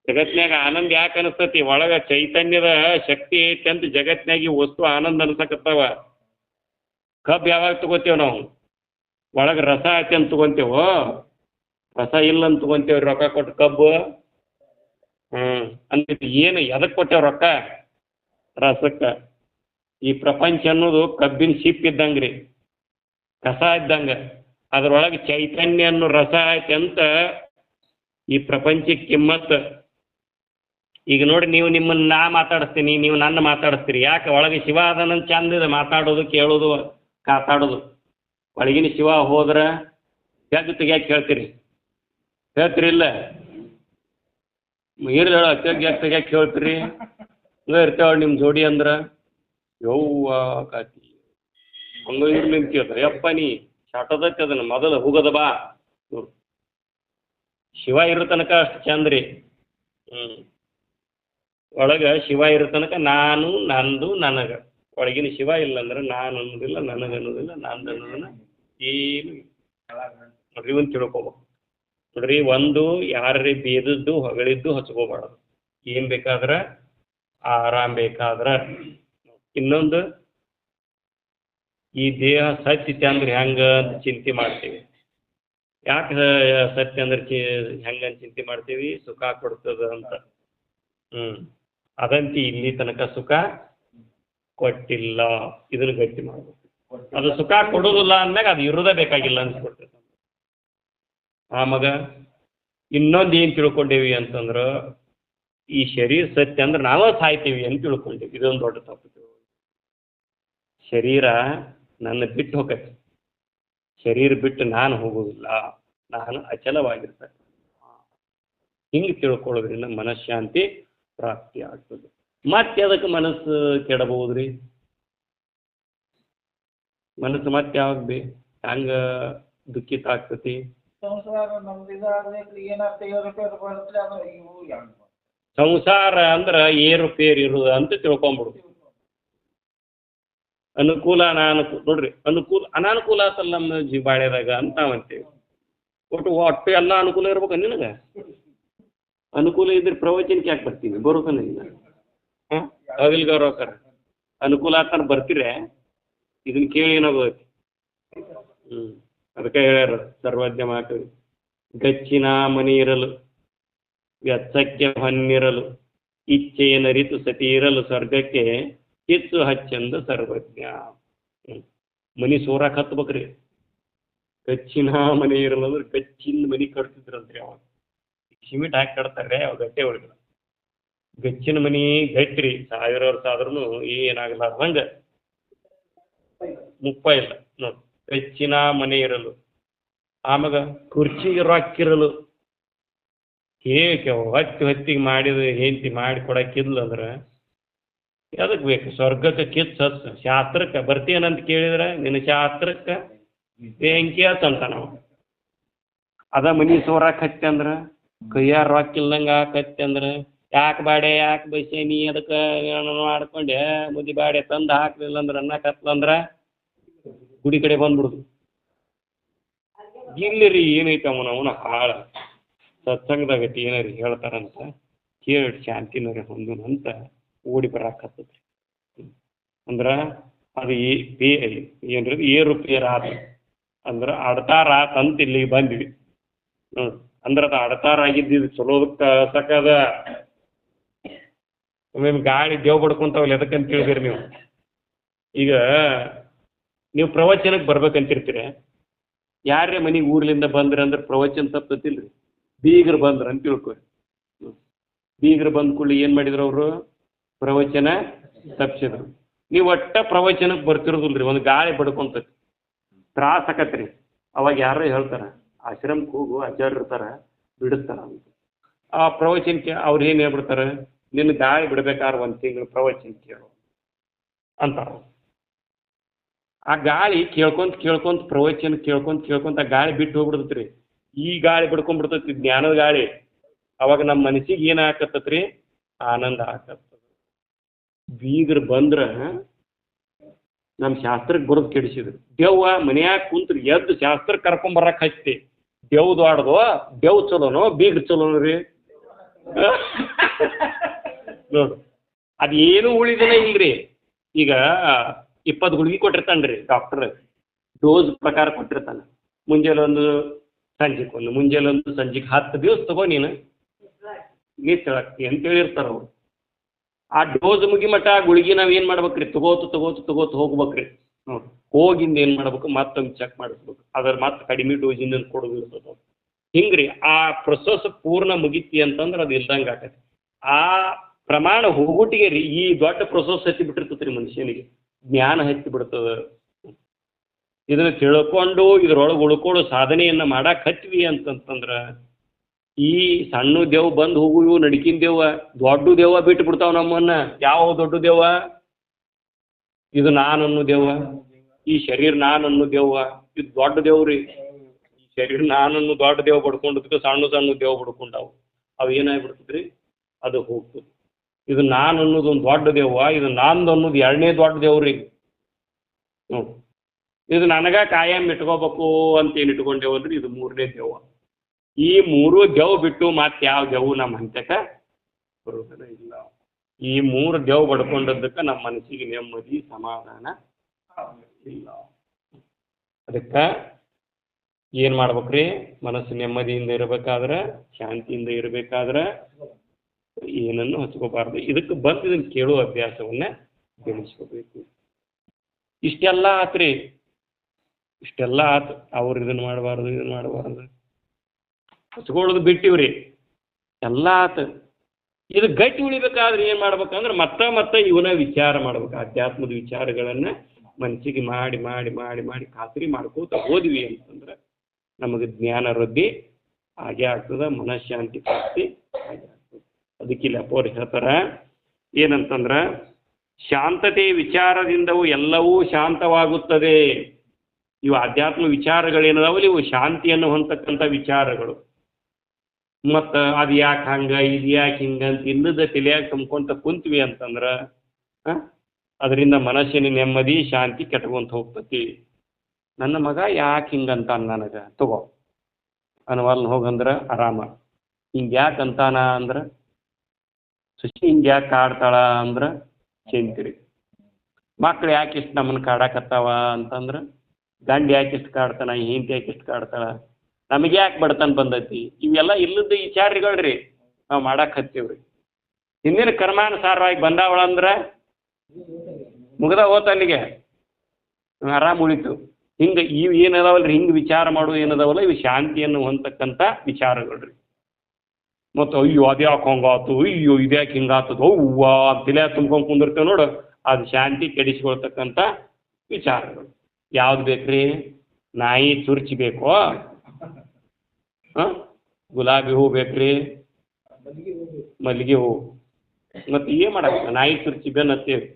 ಜಗತ್ನ್ಯಾಗ ಆನಂದ ಯಾಕೆ ಅನಿಸ್ತತಿ? ಒಳಗೆ ಚೈತನ್ಯದ ಶಕ್ತಿ ಐತೆ ಅಂತ ಜಗತ್ನ್ಯಾಗ ವಸ್ತು ಆನಂದ ಅನ್ಸಕತ್ತಾವ. ಕಬ್ಬು ಯಾವಾಗ ತಗೋತೇವೆ ನಾವು? ಒಳಗೆ ರಸ ಐತೆ ಅಂತ ತಗೊಂತೇವೋ? ರಸ ಇಲ್ಲ ಅಂತ ತಗೊಂತೇವೆ ರೊಕ್ಕ ಕೊಟ್ಟು ಕಬ್ಬು. ಅಂದ್ರೆ ಏನು ಎದಕ್ಕೆ ಕೊಟ್ಟೇವೆ ರೊಕ್ಕ? ರಸಕ್ಕೆ. ಈ ಪ್ರಪಂಚ ಅನ್ನೋದು ಕಬ್ಬಿನ ಶಿಪ್ ಇದ್ದಂಗೆ ರೀ, ಕಸ ಇದ್ದಂಗೆ. ಅದರೊಳಗೆ ಚೈತನ್ಯ ಅನ್ನೋ ರಸ ಐತೆ ಅಂತ ಈ ಪ್ರಪಂಚಕ್ಕೆ ಕಿಮ್ಮತ್ತು. ಈಗ ನೋಡಿ, ನೀವು ನಿಮ್ಮನ್ನು ನಾ ಮಾತಾಡಿಸ್ತೀನಿ, ನೀವು ನನ್ನ ಮಾತಾಡಿಸ್ತೀರಿ. ಯಾಕೆ? ಒಳಗೆ ಶಿವ ಅದನ್ನ ಚಂದ ಇದೆ ಮಾತಾಡೋದು, ಕೇಳೋದು, ಕಾತಾಡೋದು. ಒಳಗಿನ ಶಿವ ಹೋದ್ರೆ ತೆಗ್ದು ತೆಗಿಯಾಕೆ ಹೇಳ್ತೀರಿ? ಹೇಳ್ತೀರಿ ಇಲ್ಲ? ಇರ್ಲಿ ಹೇಳ, ತೆಗಿಯಾಕೆ ಹೇಳ್ತೀರಿ? ಇರ್ತೇವ ನಿಮ್ಮ ಜೋಡಿ ಅಂದ್ರೆ ಯವ್ವ ಕಾತಿ ಹಂಗ ಇರ್ಲಿ ನಿಂತಿರ್ತಾರೆ. ಯಪ್ಪ ನೀ ಶಾಟದತ್ತೆ ಅದನ್ನು ಮೊದಲು ಹೋಗೋದ ಬಾ. ಶಿವ ಇರೋ ತನಕ ಅಷ್ಟು ಚಂದ್ರಿ. ಒಳಗೆ ಶಿವ ಇರೋ ತನಕ ನಾನು, ನಂದು, ನನಗೆ. ಒಳಗಿನ ಶಿವ ಇಲ್ಲ ಅಂದ್ರೆ ನಾನು ಅನ್ನೋದಿಲ್ಲ, ನನಗೆ ಅನ್ನೋದಿಲ್ಲ, ನಂದು ಅನ್ನೋದಿಲ್ಲ, ಏನು ನೋಡ್ರಿ. ಒಂದು ತಿಳ್ಕೊಬೇಕು ನೋಡ್ರಿ. ಒಂದು ಯಾರೇ ಬೇದದ್ದು ಹೊಗಳಿದ್ದು ಹಚ್ಕೋಬಾರ್ದು. ಏನು ಬೇಕಾದ್ರೆ ಆರಾಮ್ ಬೇಕಾದ್ರೆ. ಇನ್ನೊಂದು, ಈ ದೇಹ ಸತ್ಯತೆ ಅಂದ್ರೆ ಹೆಂಗೆ ಅಂತ ಚಿಂತೆ ಮಾಡ್ತೀವಿ. ಯಾಕೆ ಸತ್ಯ ಅಂದ್ರೆ ಹೆಂಗೆ ಚಿಂತೆ ಮಾಡ್ತೀವಿ? ಸುಖ ಕೊಡ್ತದ ಅಂತ. ಅದಂತಿ ಇಲ್ಲಿ ತನಕ ಸುಖ ಕೊಟ್ಟಿಲ್ಲ. ಇದನ್ನು ಗಟ್ಟಿ ಮಾಡ್ಬೇಕು. ಅದು ಸುಖ ಕೊಡೋದಿಲ್ಲ ಅಂದಾಗ ಅದು ಇರೋದೇ ಬೇಕಾಗಿಲ್ಲ ಅನ್ಸ್ಕೊಡ್ತೈತೆ. ಆವಾಗ ಇನ್ನೊಂದು ಏನು ತಿಳ್ಕೊಂಡೇವಿ ಅಂತಂದ್ರೆ, ಈ ಶರೀರ ಸತ್ಯ ಅಂದ್ರೆ ನಾವೇ ಸಾಯ್ತೀವಿ ಅಂತ ತಿಳ್ಕೊಂಡೇವಿ. ಇದೊಂದು ದೊಡ್ಡ ತಪ್ಪು. ಶರೀರ ನನ್ನ ಬಿಟ್ಟು ಹೋಗತ್ತೆ, ಶರೀರ ಬಿಟ್ಟು ನಾನು ಹೋಗೋದಿಲ್ಲ, ನಾನು ಅಚಲವಾಗಿರ್ತೇನೆ. ಹಿಂಗೆ ತಿಳ್ಕೊಳ್ಳೋದ್ರಿಂದ ಮನಃಶಾಂತಿ ಪ್ರಾಪ್ತಿ ಆಗ್ತದೆ. ಮತ್ತೆ ಅದಕ್ಕೆ ಮನಸ್ಸು ಕೆಡಬಹುದ್ರಿ. ಮನಸ್ಸು ಮತ್ತೆ ಯಾವಾಗ ಹಂಗೆ ದುಃಖಿತ ಆಗ್ತತಿ. ಸಂಸಾರ ಅಂದ್ರೆ ಏರುಪೇರು ಇರುವುದು ಅಂತ ತಿಳ್ಕೊಂಬಿಡುದು. ಅನುಕೂಲ ಅನಾನುಕೂಲ ನೋಡ್ರಿ. ಅನಾನುಕೂಲ ಆತಲ್ಲ ನಮ್ಮ ಬಾಳ್ಯದಾಗ ಅಂತ ನಾವಂತೇವೆ. ಒಟ್ಟು ಎಲ್ಲ ಅನುಕೂಲ ಇರ್ಬೇಕು ನಿನಗೆ. ಅನುಕೂಲ ಇದ್ರೆ ಪ್ರವಚನಕ್ಕೆ ಯಾಕೆ ಬರ್ತೀವಿ? ಬರೋಕನ ಇಲ್ಲ. ಅವಿಲ್ಗವ್ರವ್ಕರ ಅನುಕೂಲ ಆತನ ಬರ್ತೀರೆ, ಇದನ್ನ ಕೇಳಿ ಏನಾಗೋತಿ. ಅದಕ್ಕೆ ಹೇಳ್ಯಾರ ಸರ್ವಜ್ಞ ಮಾತು, ಗಚ್ಚಿನ ಮನಿ ಇರಲು ವ್ಯತ್ಸಕ್ಕೆ ಹೊನ್ನಿರಲು ಇಚ್ಛೆಯನರಿತು ಸತಿ ಇರಲು ಸ್ವರ್ಗಕ್ಕೆ ಕಿಚ್ಚು ಹಚ್ಚಂದ ಸರ್ವಜ್ಞ. ಮನಿ ಸೋರಾಕ್ ಹತ್ಬೇಕ್ರಿ. ಗಚ್ಚಿನ ಮನೆ ಇರಲ್ಲ ಅಂದ್ರೆ ಗಚ್ಚಿನ ಮನಿ ಕಟ್ತಿದ್ರಂತ್ರಿ. ಅವಾಗ ಸಿಮೆಂಟ್ ಹಾಕಿ ಕಟ್ತಾರೆ, ಅವಾಗ ಗಟ್ಟೆ ಒಳಗಲ್ಲ. ಗಚ್ಚಿನ ಮನಿ ಗಟ್ಟಿ 1000 ವರ್ಷ ಆದ್ರೂ ಏನಾಗಲಾರ್ದಂಗೆ ಮುಪ್ಪ ಇಲ್ಲ ನೋಡಿ. ಗಚ್ಚಿನ ಮನೆ ಇರಲು, ಆವಾಗ ಕುರ್ಚಿಗೆ ರೊಕ್ಕಿರಲು, ಹೊತ್ತಿಗೆ ಮಾಡಿದ ಹೆಂಡತಿ ಮಾಡಿ ಕೊಡಕ್ಕಿದ್ಲು ಅಂದ್ರೆ ಅದಕ್ಕೆ ಬೇಕು. ಸ್ವರ್ಗಕ್ಕೆ ಕಿತ್ತು ಹಚ್ಚ. ಶಾಸ್ತ್ರಕ್ಕೆ ಬರ್ತೀನಂತ ಕೇಳಿದ್ರೆ ನಿನ್ನ ಶಾಸ್ತ್ರಕ್ಕೆ ಬೆಂಕಿ ಹಚ್ಚಂತ ನಾವು. ಅದ ಮನಿ ಸೋರಾಕ್ ಹತ್ತಿ ಅಂದ್ರೆ, ಕೈಯಾರ ರೊಕ್ಕ ಇಲ್ದಂಗೆ ಹಾಕತ್ತಿ ಅಂದ್ರೆ, ಯಾಕೆ ಬಾಡೆ ಯಾಕೆ ಬೈಸೆ ನೀ ಅದಕ್ಕೆ ಮಾಡ್ಕೊಂಡೆ ಮುದಿ ಬಾಡೆ ತಂದು ಹಾಕ್ಲಿಲ್ಲ ಅಂದ್ರೆ ಅನ್ನಕತ್ಲಂದ್ರೆ ಗುಡಿ ಕಡೆ ಬಂದ್ಬಿಡುದು. ಇಲ್ಲಿ ರೀ ಏನೈತೆ ಅವನ ಹಾಳ ಸತ್ಸಂಗದಾಗೈತಿ ಏನಾರಿ ಹೇಳ್ತಾರಂತ ಕೇಳಿ ಶಾಂತಿನರಿ ಹೊಂದನಂತ ಓಡಿ ಬರಾಕತ್ತದ. ಅಂದ್ರೆ ಅದು ಏನ್ರಿ ಏರುಪೇರು ಆತ ಅಂದ್ರೆ ಅಡ್ತಾರ ಆತಂತ ಇಲ್ಲಿಗೆ ಬಂದ್ವಿ ನೋಡಿ. ಅಂದ್ರೆ ಅದು ಅಡ್ತಾರ ಆಗಿದ್ದು ಚಲೋದಕ್ಕೆ ಸಕದ. ಒಮ್ಮೆ ಗಾಳಿ ದೇವ್ ಬಡ್ಕೊಂತಾವಲ್ಲ ಎದಕ್ಕಂತ ಕೇಳಿದಿರಿ ನೀವು? ಈಗ ನೀವು ಪ್ರವಚನಕ್ಕೆ ಬರ್ಬೇಕಂತಿರ್ತೀರ, ಯಾರೇ ಮನೆಗೆ ಊರ್ಲಿಂದ ಬಂದ್ರೆ ಅಂದ್ರೆ ಪ್ರವಚನ ತಪ್ಪತ್ತಿಲ್ರಿ, ಬೀಗರು ಬಂದ್ರ ಅಂತ ತಿಳ್ಕೊರಿ. ಬೀಗರು ಬಂದ ಕೂಡಲೇ ಏನು ಮಾಡಿದ್ರು ಅವರು? ಪ್ರವಚನ ತಪ್ಪಿಸಿದ್ರು. ನೀವು ಒಟ್ಟ ಪ್ರವಚನಕ್ಕೆ ಬರ್ತಿರೋದಿಲ್ರಿ, ಒಂದು ಗಾಳಿ ಬಡ್ಕೊಂತತಿ, ತ್ರಾಸ ಆಕತ್ರಿ. ಅವಾಗ ಯಾರೋ ಹೇಳ್ತಾರ, ಆಶ್ರಮಕ್ಕೆ ಹೋಗು, ಆಚಾರ್ಯ ಇರ್ತಾರ, ಬಿಡಿಸ್ತಾರ ಅಂತ. ಆ ಪ್ರವಚನಕ್ಕೆ ಅವ್ರು ಏನು ಹೇಳ್ಬಿಡ್ತಾರೆ, ನಿನ್ನ ಗಾಳಿ ಬಿಡ್ಬೇಕಾದ್ರೆ ಒಂದು ತಿಂಗಳು ಪ್ರವಚನ ಕೇಳು ಅಂತಾರ. ಆ ಗಾಳಿ ಕೇಳ್ಕೊಂತ ಪ್ರವಚನ ಕೇಳ್ಕೊಂತ ಆ ಗಾಳಿ ಬಿಟ್ಟು ಹೋಗ್ಬಿಡ್ತೈತ್ರಿ. ಈ ಗಾಳಿ ಬಿಡ್ಕೊಂಡ್ಬಿಡ್ತೈತಿ, ಜ್ಞಾನದ ಗಾಳಿ. ಅವಾಗ ನಮ್ಮ ಮನಸ್ಸಿಗೆ ಏನು ಆಕತ್ತತ್ರಿ? ಆನಂದ ಆಕತ್ತ. ಬೀಗರು ಬಂದ್ರ ನಮ್ಮ ಶಾಸ್ತ್ರಕ್ಕೆ ಬರೋದು ಕೆಡಿಸಿದ್ರು. ದೇವ್ವ ಮನ್ಯಾಗ ಕುಂತ್ರಿ ಎದ್ದು ಶಾಸ್ತ್ರ ಕರ್ಕೊಂಬರಕ್ಕೆ ಹಚ್ಚಿ, ದೇವ್ ದೊಡ್ಡದು, ದೇವ್ ಚಲೋನೋ ಬೀಗ್ರ ಚಲೋನು ರೀ? ನೋಡು, ಅದೇನು ಉಳಿದಿಲ್ಲ ಇಲ್ರಿ. ಈಗ 20 ಗುಳಿಗೆ ಕೊಟ್ಟಿರ್ತಾನೆ ಡಾಕ್ಟರ್, ಡೋಸ್ ಪ್ರಕಾರ ಕೊಟ್ಟಿರ್ತಾನೆ. ಮುಂಜಾನೆ ಸಂಜೆಗೆ 10 ದಿವಸ ತಗೋ ನೀನು ನಿಂತಳಕ್ತಿ ಅಂತ ಹೇಳಿರ್ತಾರೆ ಅವರು. ಆ ಡೋಸ್ ಮುಗಿ ಮಟ್ಟ ಆ ಗುಳಿಗೆ ನಾವು ಏನು ಮಾಡ್ಬೇಕ್ರಿ? ತಗೋತ ಹೋಗ್ಬೇಕ್ರಿ. ನೋಡಿ, ಹೋಗಿಂದ ಏನು ಮಾಡ್ಬೇಕು? ಮತ್ತೊಂದು ಚೆಕ್ ಮಾಡಿಸ್ಬೇಕು, ಅದ್ರ ಮತ್ತೆ ಕಡಿಮೆ ಡೋಸಿಂದ ಕೊಡೋದು ಇರ್ತದೆ. ಹಿಂಗ್ರಿ ಆ ಪ್ರೊಸೆಸ್ ಪೂರ್ಣ ಮುಗಿತಿ ಅಂತಂದ್ರೆ ಅದು ಇಲ್ದಂಗೆ ಆಗತ್ತೆ. ಆ ಪ್ರಮಾಣ ಹೋಗುಟ್ಟಿಗೆ ರೀ ಈ ದೊಡ್ಡ ಪ್ರೊಸೆಸ್ ಹತ್ತಿ ಬಿಟ್ಟಿರ್ತೈತೆ ರೀ ಮನುಷ್ಯನಿಗೆ, ಜ್ಞಾನ ಹತ್ತಿ ಬಿಡ್ತದೆ. ಇದನ್ನು ತಿಳ್ಕೊಂಡು ಇದ್ರೊಳಗೆ ಉಳ್ಕೊಳ್ಳೋ ಸಾಧನೆಯನ್ನು ಮಾಡಕ್ಕೆ ಹತ್ವಿ ಅಂತಂತಂದ್ರೆ ಈ ಸಣ್ಣ ದೇವ್ ಬಂದು ಹೋಗು, ಇವು ನಡ್ಕಿನ ದೇವ, ದೊಡ್ಡ ದೇವ ಬಿಟ್ಟು ಬಿಡ್ತಾವ ನಮ್ಮನ್ನ. ಯಾವ ದೊಡ್ಡ ದೇವ? ಇದು ನಾನು ಅನ್ನೋ ದೇವ, ಈ ಶರೀರ ನಾನು ಅನ್ನೋ ದೇವ, ಇದು ದೊಡ್ಡ ದೇವ್ರಿ. ಈ ಶರೀರ ನಾನು ಅನ್ನೋ ದೊಡ್ಡ ದೇವ ಬಡ್ಕೊಂಡದಕ್ಕೆ ಸಣ್ಣ ದೇವ ಬಡ್ಕೊಂಡವು, ಅವು ಏನಾಗ್ಬಿಡ್ತದ್ರಿ? ಅದು ಹೋಗ್ತದೆ. ಇದು ನಾನು ಅನ್ನೋದು ಒಂದು ದೊಡ್ಡ ದೇವ, ಇದು ನಂದು ಅನ್ನೋದು ಎರಡನೇ ದೊಡ್ಡ ದೇವ್ರಿ. ನೋಡಿ, ಇದು ನನಗ ಕಾಯಂ ಇಟ್ಕೋಬೇಕು ಅಂತ ಏನು ಇಟ್ಕೊಂಡೇವಲ್ರಿ, ಇದು ಮೂರನೇ ದೇವ. ಈ ಮೂರು ದೇವ್ ಬಿಟ್ಟು ಮತ್ತೆ ಯಾವ ದೇವು ನಮ್ಮ ಹಂತಕ್ಕೆ ಬರೋದನ್ನ ಇಲ್ಲ. ಈ ಮೂರು ದೇವ್ ಬಡ್ಕೊಂಡದ್ದಕ್ಕೆ ನಮ್ಮ ಮನಸ್ಸಿಗೆ ನೆಮ್ಮದಿ ಸಮಾಧಾನ ಇಲ್ಲ. ಅದಕ್ಕೆ ಏನು ಮಾಡ್ಬೇಕ್ರಿ? ಮನಸ್ಸು ನೆಮ್ಮದಿಯಿಂದ ಇರಬೇಕಾದ್ರೆ, ಶಾಂತಿಯಿಂದ ಇರಬೇಕಾದ್ರೆ ಏನನ್ನು ಹಚ್ಕೋಬಾರ್ದು. ಇದಕ್ಕೆ ಬಂದು ಇದನ್ನು ಕೇಳುವ ಅಭ್ಯಾಸವನ್ನು ಬೆಳೆಸ್ಕೋಬೇಕು. ಇಷ್ಟೆಲ್ಲ ಆತ್ರಿ, ಇಷ್ಟೆಲ್ಲ ಆತು. ಅವ್ರು ಇದನ್ನು ಮಾಡಬಾರ್ದು ಹಚ್ಕೊಳ್ಳೋದು ಬಿಟ್ಟಿವ್ರಿ, ಎಲ್ಲ ಆತು. ಇದು ಗಟ್ಟಿ ಉಳಿಬೇಕಾದ್ರೆ ಏನು ಮಾಡ್ಬೇಕಂದ್ರೆ ಮತ್ತೆ ಇವನ ವಿಚಾರ ಮಾಡ್ಬೇಕು. ಆಧ್ಯಾತ್ಮದ ವಿಚಾರಗಳನ್ನು ಮನಸ್ಸಿಗೆ ಮಾಡಿ ಮಾಡಿ ಮಾಡಿ ಮಾಡಿ ಖಾತ್ರಿ ಮಾಡ್ಕೋತ ಹೋದ್ವಿ ಅಂತಂದ್ರೆ ನಮಗೆ ಜ್ಞಾನ ವೃದ್ಧಿ ಹಾಗೆ ಆಗ್ತದೆ, ಮನಃಶಾಂತಿ ಪ್ರಾಪ್ತಿ ಹಾಗೆ ಆಗ್ತದೆ. ಅದಕ್ಕಿಲ್ಲ ಅವ್ರು ಹೇಳ್ತಾರ ಏನಂತಂದ್ರೆ, ಶಾಂತತೆ ವಿಚಾರದಿಂದವು ಎಲ್ಲವೂ ಶಾಂತವಾಗುತ್ತದೆ. ಇವು ಆಧ್ಯಾತ್ಮ ವಿಚಾರಗಳೇನದಾವಲ್ಲ, ಇವು ಶಾಂತಿಯನ್ನು ಹೊಂದತಕ್ಕಂಥ ವಿಚಾರಗಳು. ಮತ್ತು ಅದು ಯಾಕೆ ಹಂಗೆ, ಇದು ಯಾಕೆ ಹಿಂಗೆ ಅಂತ ಇಲ್ಲದ ತಿಳಿಯಾಗಿ ತುಂಬ್ಕೊಂತ ಕುಂತ್ವಿ ಅಂತಂದ್ರೆ ಅದರಿಂದ ಮನಸ್ಸಿನ ನೆಮ್ಮದಿ ಶಾಂತಿ ಕೆಟ್ಕೊಂತ ಹೋಗ್ತತಿ. ನನ್ನ ಮಗ ಯಾಕೆ ಹಿಂಗಂತ ನನಗೆ ತಗೋ ಅನ್ವಲ್ನ ಹೋಗಂದ್ರೆ ಆರಾಮ. ಹಿಂಗೆ ಯಾಕೆ ಅಂತಾನ ಅಂದ್ರೆ, ಸಸಿ ಹಿಂಗೆ ಯಾಕೆ ಕಾಡ್ತಾಳ ಅಂದ್ರೆ ಚಿಂತಿರಿ. ಮಕ್ಳು ಯಾಕೆ ಇಷ್ಟು ನಮ್ಮನ್ನು ಕಾಡಕತ್ತಾವ ಅಂತಂದ್ರೆ, ಗಂಡು ಯಾಕೆ ಇಷ್ಟು ಕಾಡ್ತಾನ, ಹೆಂಡತಿ ಯಾಕೆ ಇಷ್ಟು ಕಾಡ್ತಾಳ, ನಮಗೆ ಯಾಕೆ ಬಡತನ ಬಂದೈತಿ, ಇವೆಲ್ಲ ಇಲ್ಲದ ವಿಚಾರಗಳ್ರಿ ನಾವು ಮಾಡಕ್ಕೆ ಹತ್ತೀವ್ರಿ. ಹಿಂದಿನ ಕರ್ಮಾನುಸಾರವಾಗಿ ಬಂದಾವಳಂದ್ರೆ ಮುಗ್ದ ಹೋತ ಅಲ್ಲಿಗೆ, ಆರಾಮ್ ಉಳಿತು. ಹಿಂಗೆ ಇವು ಏನದಾವಲ್ರಿ, ಹಿಂಗೆ ವಿಚಾರ ಮಾಡೋದು ಏನದಾವಲ್ಲ, ಇವು ಶಾಂತಿಯನ್ನು ಹೊಂದತಕ್ಕಂಥ ವಿಚಾರಗಳ್ರಿ. ಮತ್ತು ಅಯ್ಯೋ ಅದ್ಯಾಕೆ ಹಂಗಾತು, ಅಯ್ಯೋ ಇದ್ಯಾಕೆ ಹಿಂಗಾತದ, ಹೂವ ತಲೆ ತುಂಬ್ಕೊಂಡು ಕುಂದಿರ್ತೇವೆ ನೋಡು, ಅದು ಶಾಂತಿ ಕೆಡಿಸ್ಕೊಳ್ತಕ್ಕಂಥ ವಿಚಾರಗಳು. ಯಾವ್ದು ಬೇಕ್ರಿ? ನಾಯಿ ಚುರ್ಚಿ ಬೇಕೋ, ಗುಲಾಬಿ ಹೂ ಬೇಕ್ರಿ, ಮಲ್ಲಿಗೆ ಹೂ. ಮತ್ತು ಏನು ಮಾಡಕ್ಕೆ? ನಾಯಿ ಚುರ್ಚಿ ಬೆನ್ನತ್ತೀವಿ.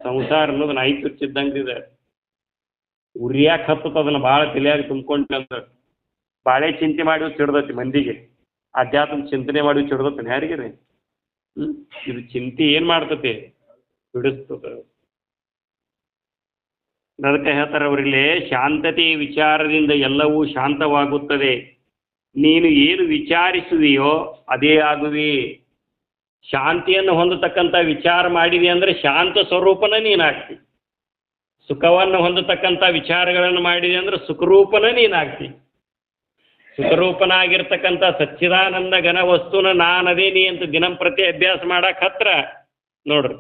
ಸಂಸಾರ ಅನ್ನೋದು ನಾಯಿ ಚುರ್ಚಿದ್ದಂಗೆ ಇದೆ. ಉರಿಯಾಕೆ ಹತ್ತದ ಅದನ್ನು ಭಾಳ ತಲೆಯಾಗಿ ತುಂಬ್ಕೊಂಡು ಅಂತ ಬಾಳೆ ಚಿಂತೆ ಮಾಡಿ ಚಿಡ್ದತಿ ಮಂದಿಗೆ, ಅಧ್ಯಾತ್ಮ ಚಿಂತನೆ ಮಾಡಿ ಚಿಡ್ದತ್ತೆ ಯಾರಿಗೆ ರೀ? ಇದು ಚಿಂತೆ ಏನು ಮಾಡ್ತತಿ? ಬಿಡಿಸ್ತದೆ. ಅದಕ್ಕೆ ಹೇಳ್ತಾರೆ ಅವರಲ್ಲಿ, ಶಾಂತತೆ ವಿಚಾರದಿಂದ ಎಲ್ಲವೂ ಶಾಂತವಾಗುತ್ತದೆ. ನೀನು ಏನು ವಿಚಾರಿಸುವಿಯೋ ಅದೇ ಆಗುವಿ. ಶಾಂತಿಯನ್ನು ಹೊಂದತಕ್ಕಂಥ ವಿಚಾರ ಮಾಡಿದೆ ಅಂದರೆ ಶಾಂತ ಸ್ವರೂಪನ ನೀನಾಗ್ತಿ. ಸುಖವನ್ನು ಹೊಂದತಕ್ಕಂಥ ವಿಚಾರಗಳನ್ನು ಮಾಡಿದೆ ಅಂದರೆ ಸುಖರೂಪನ ನೀನಾಗ್ತಿ. ಸುಖರೂಪನಾಗಿರ್ತಕ್ಕಂಥ ಸಚ್ಚಿದಾನಂದ ಘನ ವಸ್ತುನ ನಾನದೇ ನೀ ಅಂತ ದಿನಂಪ್ರತಿ ಅಭ್ಯಾಸ ಮಾಡಕ್ಕೆ ಹತ್ರ ನೋಡ್ರಿ,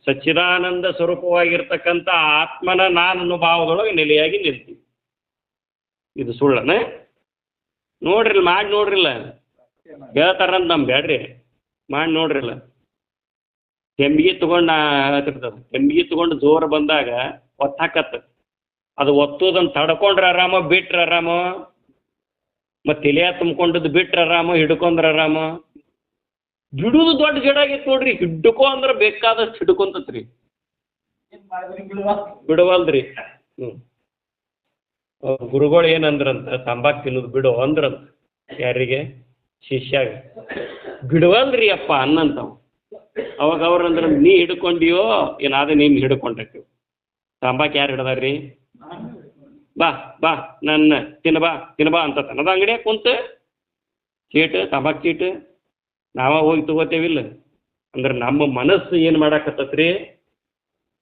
ಸಚ್ಚಿದಾನಂದ ಸ್ವರೂಪವಾಗಿರ್ತಕ್ಕಂಥ ಆತ್ಮನ ನಾನು ಭಾವದೊಳಗೆ ನೆಲೆಯಾಗಿ ನಿಲ್ತೀವಿ. ಇದು ಸುಳ್ಳನ? ನೋಡ್ರಿಲ್ಲ, ಮಾಡಿ ನೋಡ್ರಿಲ್ಲ. ಹೇಳ್ತಾರಂತ ನಮ್ಮ ಬ್ಯಾಡ್ರಿ, ಮಾಡಿ ನೋಡ್ರಿಲ್ಲ. ಕೆಂಬಿಗೆ ತೊಗೊಂಡು ಹೇಳ್ತಿರ್ತದೆ, ಕೆಂಬಿಗೆ ತೊಗೊಂಡು ಜೋರು ಬಂದಾಗ ಒತ್ತಾಕತ್ತ, ಅದು ಒತ್ತೋದನ್ನು ತಡ್ಕೊಂಡ್ರೆ ಆರಾಮ, ಬಿಟ್ರೆ ಆರಾಮ. ಮತ್ತು ತಲೆಯ ತುಂಬ್ಕೊಂಡದ್ದು ಬಿಟ್ರೆ ಆರಾಮ, ಹಿಡ್ಕೊಂಡ್ರೆ ಆರಾಮ. ಬಿಡುದು ದೊಡ್ಡ ಜಡ ಆಗೈತೆ ನೋಡ್ರಿ. ಹಿಡ್ಕೊ ಅಂದ್ರೆ ಬೇಕಾದಷ್ಟು ಹಿಡ್ಕೊಂತತ್ರಿ, ಬಿಡವಲ್ರಿ. ಗುರುಗಳು ಏನಂದ್ರಂತ, ತಂಬಾಕು ತಿನ್ನೋದು ಬಿಡು ಅಂದ್ರಂತ. ಯಾರಿಗೆ? ಶಿಷ್ಯಾಗ. ಬಿಡವಲ್ರಿ ಅಪ್ಪ ಅನ್ನಂತಾವ. ಅವಾಗ ಅವ್ರಂದ್ರೆ ನೀ ಹಿಡ್ಕೊಂಡಿಯೋ ಏನಾದ ನೀನು ಹಿಡ್ಕೊಂಡಕ್ಕೆ. ತಂಬಾಕು ಯಾರು ಹಿಡ್ದಾರ್ರಿ? ಬಾ ಬಾ ನನ್ನ ತಿನ್ನಬಾ ಅಂತ ತನ್ನದ ಅಂಗಡಿಯಾಗ ಕುಂತ ಚೀಟ್, ತಂಬಾಕು ಚೀಟ್ ನಾವ ಹೋಗಿ ತಗೋತೇವಿಲ್ಲ. ಅಂದ್ರೆ ನಮ್ಮ ಮನಸ್ಸು ಏನು ಮಾಡಾಕತ್ತತ್ರಿ?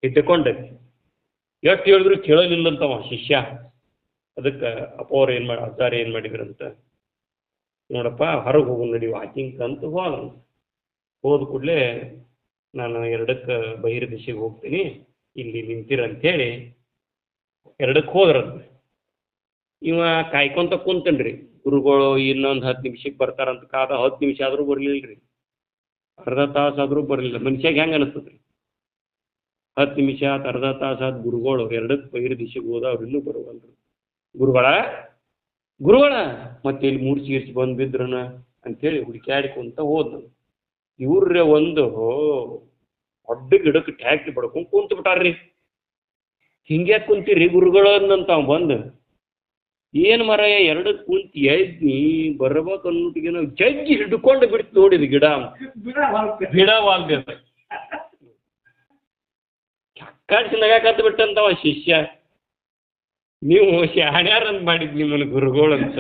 ಇಟ್ಟುಕೊಂಡೈತಿ. ಎಷ್ಟು ಹೇಳಿದ್ರು ಕೇಳಲಿಲ್ಲಂತವ ಶಿಷ್ಯ. ಅದಕ್ಕೆ ಅಪ್ಪವ್ರು ಏನು ಮಾಡಿ, ಅಜ್ಜಾರು ಏನು ಮಾಡಿದ್ರಂತ, ನೋಡಪ್ಪ ಹೊರಗೆ ಹೋಗು ನಡಿ ವಾಕಿಂಗ್ ಅಂತ ಹೋದ ಕೂಡಲೇ ನಾನು 2ಕ್ಕೆ ಬಹಿರ್ ದಿಶೆಗೆ ಹೋಗ್ತೀನಿ, ಇಲ್ಲಿ ನಿಂತಿರಂಥೇಳಿ 2ಕ್ಕೆ ಹೋದ್ರಂತ. ಇವ ಕಾಯ್ಕೊಂತ ಕುಂತನ್ರಿ. ಗುರುಗಳು ಇನ್ನೊಂದು 10 ನಿಮಿಷಕ್ಕೆ ಬರ್ತಾರಂತ ಕಾದ. 10 ನಿಮಿಷ ಆದರೂ ಬರಲಿಲ್ಲ ರೀ, ಅರ್ಧ ತಾಸು ಆದರೂ ಬರಲಿಲ್ಲ. ಮನುಷ್ಯಾಗ ಹೆಂಗೆ ಅನಿಸ್ತದೆ ರೀ? 10 ನಿಮಿಷ ಆತು, ಅರ್ಧ ತಾಸು ಆದ. ಗುರುಗಳು 2ಕ್ಕೆ ಬಹಿರ್ ದಿಶೆಗೆ ಹೋದ, ಅವ್ರು ಇನ್ನೂ ಬರುವಲ್ರಿ. ಗುರುಗಳ ಮತ್ತೆ ಇಲ್ಲಿ ಮೂರ್ಸಿ ಬಂದು ಬಿದ್ರನ ಅಂಥೇಳಿ ಹುಡುಕ್ಯಾಡ್ಕೊಂತ ಹೋದ್. ಇವ್ರ ಒಂದು ದೊಡ್ಡ ಗಿಡಕ್ಕೆ ಟ್ಯಾಕ್ಟಿ ಬಡ್ಕೊಂಡು ಕುಂತು ಬಿಟ್ಟಾರ್ರಿ. ಹಿಂಗ್ಯಾಕೆ ಕುಂತೀರಿ ಗುರುಗಳು ಅಂದಂತ ಬಂದು, ಏನು ಮರಾಯ 2ಕ್ಕೆ ಕುಂತು ಎದ್ನಿ ಬರ್ಬೇಕು ಅನ್ನೋಟಿಗೆ ನಾವು ಜಗ್ಗಿ ಹಿಡ್ಕೊಂಡು ಬಿಡ್ತು ನೋಡಿದ್ ಗಿಡ ಬಿಡವಾಲ್ದ. ಚಕ್ಕಾಡ್ಸಿ ನಗಾಕತ್ ಬಿಟ್ಟಂತವ ಶಿಷ್ಯ. ನೀವು ಶಾಣ್ಯಾರಂತ ಮಾಡಿದ್ ನಿಮ್ಮನ್ನು ಗುರುಗಳು ಅಂತ.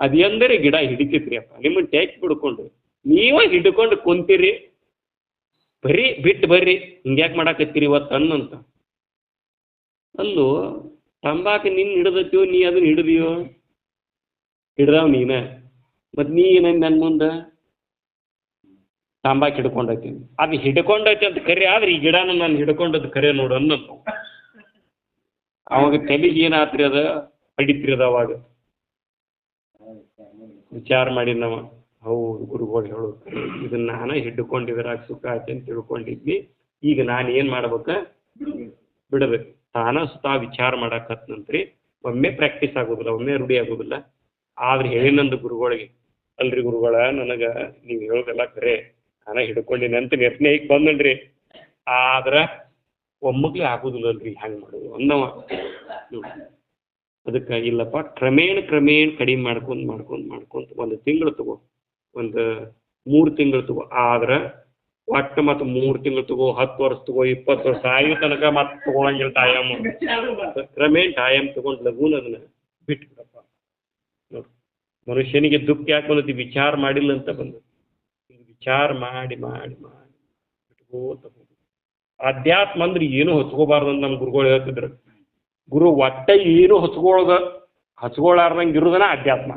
ಅದೇಂದರೆ ಗಿಡ ಹಿಡಿತೈತ್ರಿ ಅಪ್ಪ, ನಿಮ್ಮನ್ನು ಟ್ಯಾಕ್ಸಿ ಬಿಡ್ಕೊಂಡು ನೀವೇ ಹಿಡ್ಕೊಂಡು ಕುಂತೀರಿ. ಬರ್ರಿ ಬಿಟ್ಟು ಬರ್ರಿ, ಹಿಂಗ್ಯಾಕೆ ಮಾಡಾಕತ್ತೀರಿ ಇವತ್ತು ಅನ್ನಂತ. ಅಲ್ಲೂ ತಂಬಾಕು ನಿನ್ನ ಹಿಡ್ದತ್ತೀವೋ, ನೀ ಅದನ್ನ ಹಿಡ್ದಿಯೋ? ಹಿಡ್ದಾವ್ ನೀನ. ಮತ್ತು ನೀ ಏನಂದು ನನ್ನ ಮುಂದೆ ತಂಬಾಕು ಹಿಡ್ಕೊಂಡೈತಿ. ಅದು ಹಿಡ್ಕೊಂಡೈತಿ ಅಂತ ಕರೆ, ಆದ್ರೆ ಈ ಗಿಡನ ನಾನು ಹಿಡ್ಕೊಂಡದ್ದು ಕರೆ ನೋಡು ಅನ್ನಂತ. ಅವಾಗ ತಲೆಗೆ ಏನಾತ್ರಿ, ಅದ ಪಡಿತ್ರಿ ಅದ. ಅವಾಗ ವಿಚಾರ ಮಾಡಿ ನಾವು, ಹೌದು ಗುರುಗಳು ಹೇಳೋದು, ಇದನ್ನ ನಾನು ಹಿಡ್ಕೊಂಡಿದ್ರಾಗ ಸುಖ ಆಯ್ತು ಅಂತ ತಿಳ್ಕೊಂಡಿದ್ವಿ. ಈಗ ನಾನು ಏನು ಮಾಡ್ಬೇಕ? ಬಿಡಬೇಕು. ತಾನ ಸುತ್ತ ವಿಚಾರ ಮಾಡಾಕತ್ನಂತ್ರಿ. ಒಮ್ಮೆ ಪ್ರಾಕ್ಟೀಸ್ ಆಗೋದಿಲ್ಲ, ಒಮ್ಮೆ ರೂಢಿ ಆಗೋದಿಲ್ಲ. ಆದ್ರೆ ಹೇಳಿನಂದು ಗುರುಗಳಿಗೆ, ಅಲ್ರಿ ಗುರುಗಳ, ನನಗೆ ನೀವು ಹೇಳೋದೆಲ್ಲ ಖರೆ, ನಾನು ಹಿಡ್ಕೊಂಡಿನಿ ಅಂತ ನಿರ್ಣಯಕ್ಕೆ ಬಂದನ್ರಿ. ಆದ್ರೆ ಒಮ್ಮಗ್ಲೇ ಆಗೋದಿಲ್ಲಲ್ರಿ, ಹ್ಯಾಂಗೆ ಮಾಡೋದು ಅಂದವ. ಅದಕ್ಕೆ ಇಲ್ಲಪ್ಪ, ಕ್ರಮೇಣ ಕಡಿಮೆ ಮಾಡ್ಕೊಂತ 1 ತಿಂಗಳು ತಗೋ, ಒಂದು 3 ತಿಂಗಳು ತಗೋ. ಆದ್ರೆ ಒಟ್ಟು ಮತ್ತು 3 ತಿಂಗಳು ತಗೋ, 10 ವರ್ಷ ತಗೋ, 20 ವರ್ಷ ಆಯು ತನಕ ಮತ್ತೆ ತಗೊಳಂಗಿಲ್ಲ ಟಾಯಮ್. ಕ್ರಮೇಣ ಟಾಯಮ್ ತಗೊಂಡು ಲಘೂನ್ ಅದನ್ನ ಬಿಟ್ಬಿಡಪ್ಪ. ನೋಡಿ, ಮನುಷ್ಯನಿಗೆ ದುಃಖ ಯಾಕೆ ಬಂದತಿ? ವಿಚಾರ ಮಾಡಿಲ್ಲ ಅಂತ ಬಂದ. ವಿಚಾರ ಮಾಡಿ ಬಿಟ್ಕೋತ ಹೋಗಿ. ಅಧ್ಯಾತ್ಮ ಅಂದ್ರೆ ಏನು ಹೊಚ್ಕೋಬಾರ್ದು ಅಂತ ನಮ್ಮ ಗುರುಗಳು ಹೇಳ್ತಿದ್ರು. ಗುರು ಒಟ್ಟ ಏನು ಹಚ್ಕೊಳಾರ್ದಂಗೆ ಇರೋದನ ಅಧ್ಯಾತ್ಮ.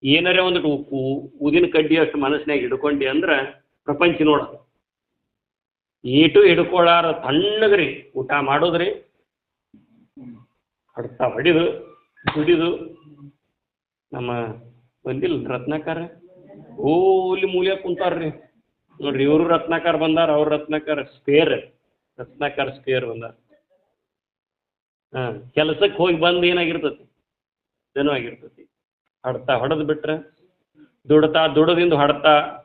ಏನಾರೇ ಒಂದಿಟ್ಟು ಊದಿನ ಕಡ್ಡಿ ಅಷ್ಟು ಮನಸ್ಸಿನಾಗ ಹಿಡ್ಕೊಂಡಿ ಅಂದ್ರೆ ಪ್ರಪಂಚ ನೋಡ. ಏಟು ಹಿಡ್ಕೊಳ್ಳಾರ ತಣ್ಣಗ್ರಿ ಊಟ ಮಾಡೋದ್ರಿ, ಹೊಡ್ತಾ ಹೊಡಿದು ದುಡಿದು. ನಮ್ಮ ಬಂದಿಲ್ಲ ರತ್ನಾಕರ, ಓಲಿ ಮೂಲ್ಯಾಗ ಕುಂತಾರ್ರಿ ನೋಡ್ರಿ. ಇವರು ರತ್ನಾಕರ್ ಬಂದಾರ, ಅವ್ರ ರತ್ನಾಕರ್ ಸ್ಪೇರ್ ಬಂದಾರ. ಕೆಲಸಕ್ಕೆ ಹೋಗಿ ಬಂದು ಏನಾಗಿರ್ತತಿ? ಏನೋ ಆಗಿರ್ತತಿ. ಹೊಡೆದು ಬಿಟ್ರೆ ದುಡದಿಂದ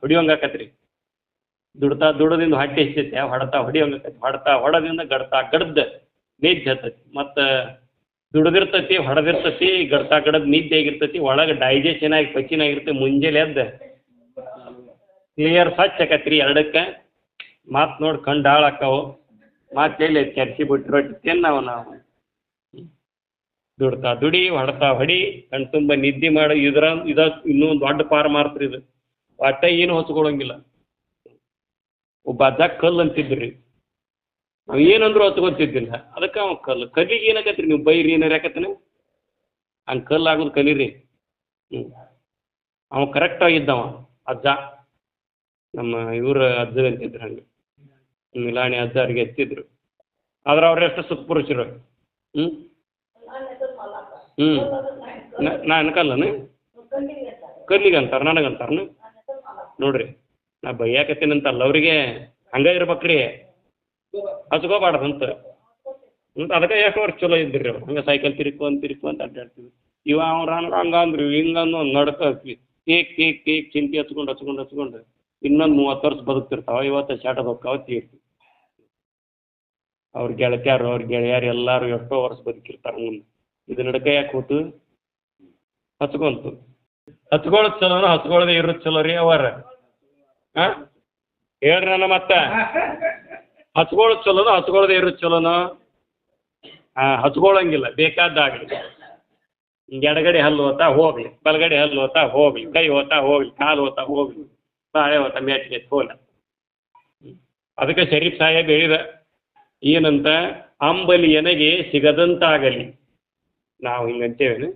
ಹೊಡಿಯೋಂಗಾಕತ್ರಿ. ದುಡದಿಂದ ಹೊಟ್ಟೆ ಹೆಚ್ಚೈತೆ, ಹೊಡಿಯೋಂಗಾಕತಿ. ಹೊಡದಿಂದ ಗಡ್ದ ನಿದ್ದೆ ಹತ್ತತಿ. ಮತ್ತು ದುಡ್ದಿರ್ತತಿ, ಹೊಡೆದಿರ್ತತಿ, ಗಡ್ದು ನಿದ್ದೆ ಆಗಿರ್ತತಿ. ಒಳಗೆ ಡೈಜೆಷನ್ ಆಗಿ ಪಚಿನ ಆಗಿರ್ತತಿ. ಮುಂಜಾನೆ ಎದ್ದು ಕ್ಲಿಯರ್ ಸ್ವಚ್ಛ ಆಕತ್ರಿ 2ಕ್ಕೆ. ಮಾತು ನೋಡಿ ಕಂಡು ಹಾಳಾಕಾವು. ಮಾತು ಎಲ್ಲಿ ಚರ್ಚಿ ಬಿಟ್ಟು ರೊಟ್ಟಿ ತಿನ್ನವು ನಾವು. ದುಡಿ, ಹೊಡಿ, ಕಣ್ ತುಂಬ ನಿದ್ದೆ ಮಾಡಿ. ಇದ ಇನ್ನೊಂದು ದೊಡ್ಡ ಪಾರ ಮಾರ್ತ್ರಿ ಇದು. ಒಟ್ಟ ಏನು ಹೊಚ್ಕೊಳಂಗಿಲ್ಲ. ಒಬ್ಬ ಅಜ್ಜ ಕಲ್ಲು ಅಂತಿದ್ರಿ, ನಾವು ಏನಂದ್ರೂ ಹೊತ್ಕೊತಿದ್ದಿಲ್ಲ. ಅದಕ್ಕೆ ಅವ ಕಲ್ಲಿಗೆ ಏನಾಕತ್ರಿ? ನೀವು ಬೈರಿ ಏನಾರು ಯಾಕತ್ತನ ಹಂಗೆ ಕಲ್ಲು ಆಗೋದು ಕಲೀರಿ. ಅವ ಕರೆಕ್ಟಾಗಿದ್ದವ ಅಜ್ಜ. ನಮ್ಮ ಇವ್ರ ಅಜ್ಜ ಅಂತಿದ್ರು ಹಂಗೆ. ಮಿಲಾಣಿ ಅಜ್ಜಾರಿಗೆ ಎತ್ತಿದ್ರು ಆದ್ರೆ ಅವ್ರೆಷ್ಟು ಸುಖಪುರುಷರು. ಹ್ಞೂ ಹ್ಞೂ ನಾ ಅನ್ಕಲ್ಲನ ಕಲ್ಲಿಗೆ ಅಂತಾರೆ ನನಗಂತಾರನ ನೋಡ್ರಿ ನಾ ಬೈಯಾಕತ್ತೀನಂತಲ್ಲ ಅವರಿಗೆ ಹಂಗೆ ಇರ್ಬೇಕ್ರಿ ಹಚ್ಕೋಬಾರ್ದಂತ ಅಂತ ಅದಕ್ಕೆ ಎಷ್ಟು ವರ್ಷ ಚಲೋ ಇದ್ದಿರಿ ಅವ್ರು ಹಂಗೆ ಸೈಕಲ್ ತಿರ್ಕು ಅಂತ ಅಡ್ಡಾಡ್ತೀವಿ ಇವ ಅವ್ರು ಹಂಗೆ ಅಂದ್ರು ಹಿಂಗಂದು ನಡ್ಕ ಕೇಕ್ ಚಿಂತೆ ಹಚ್ಕೊಂಡು ಇನ್ನೊಂದು 30 ವರ್ಷ ಬದುಕ್ತಿರ್ತಾವ ಇವತ್ತು ಶಾಟ ಹೋಗ್ತಾವ ತೀರ್ತಿ ಅವ್ರ ಗೆಳತಿಯಾರು ಅವ್ರ ಗೆಳೆಯರು ಎಲ್ಲರೂ ಎಷ್ಟೋ ವರ್ಷ ಬದುಕಿರ್ತಾರೆ ಮುಂದೆ ಇದು ನಡ್ಕ ಯಾಕೆ ಹೋತು ಹಚ್ಕೊಂತು ಹಚ್ಕೊಳ್ಳೋದು ಚಲೋನ ಹಚ್ಕೊಳ್ಳೋದೇ ಇರೋದು ಚಲೋ ರೀ ಅವರ ಹಾಂ ಹೇಳ್ರಿ ನನ್ನ ಮತ್ತೆ ಹಚ್ಕೊಳ್ಳೋದು ಚಲೋನೋ ಹಚ್ಕೊಳ್ಳೋದೇ ಇರೋದು ಚಲೋನೋ ಹಾಂ ಹಚ್ಕೊಳ್ಳೋಂಗಿಲ್ಲ ಬೇಕಾದ್ದಾಗಲಿ ಎಡಗಡೆ ಹಲ್ಲು ಹೋತಾ ಹೋಗ್ಲಿ ಬಲಗಡೆ ಹಲ್ಲು ಹೋತಾ ಹೋಗ್ಲಿ ಕೈ ಹೋತಾ ಹೋಗ್ಲಿ ಕಾಲು ಹೋತಾ ಹೋಗ್ಲಿ ಬಾಳೆ ಹೋತಾ ಮ್ಯಾಟ್ಗೆ ಹೋಲ ಅದಕ್ಕೆ ಶರೀಫ್ ಸಾಹೇಬ್ ಹೇಳಿದ ಏನಂತ ಅಂಬಲಿ ಎನಗೆ ಸಿಗದಂತಾಗಲಿ ನಾವು ಹಿಂಗಂತೇವೇನು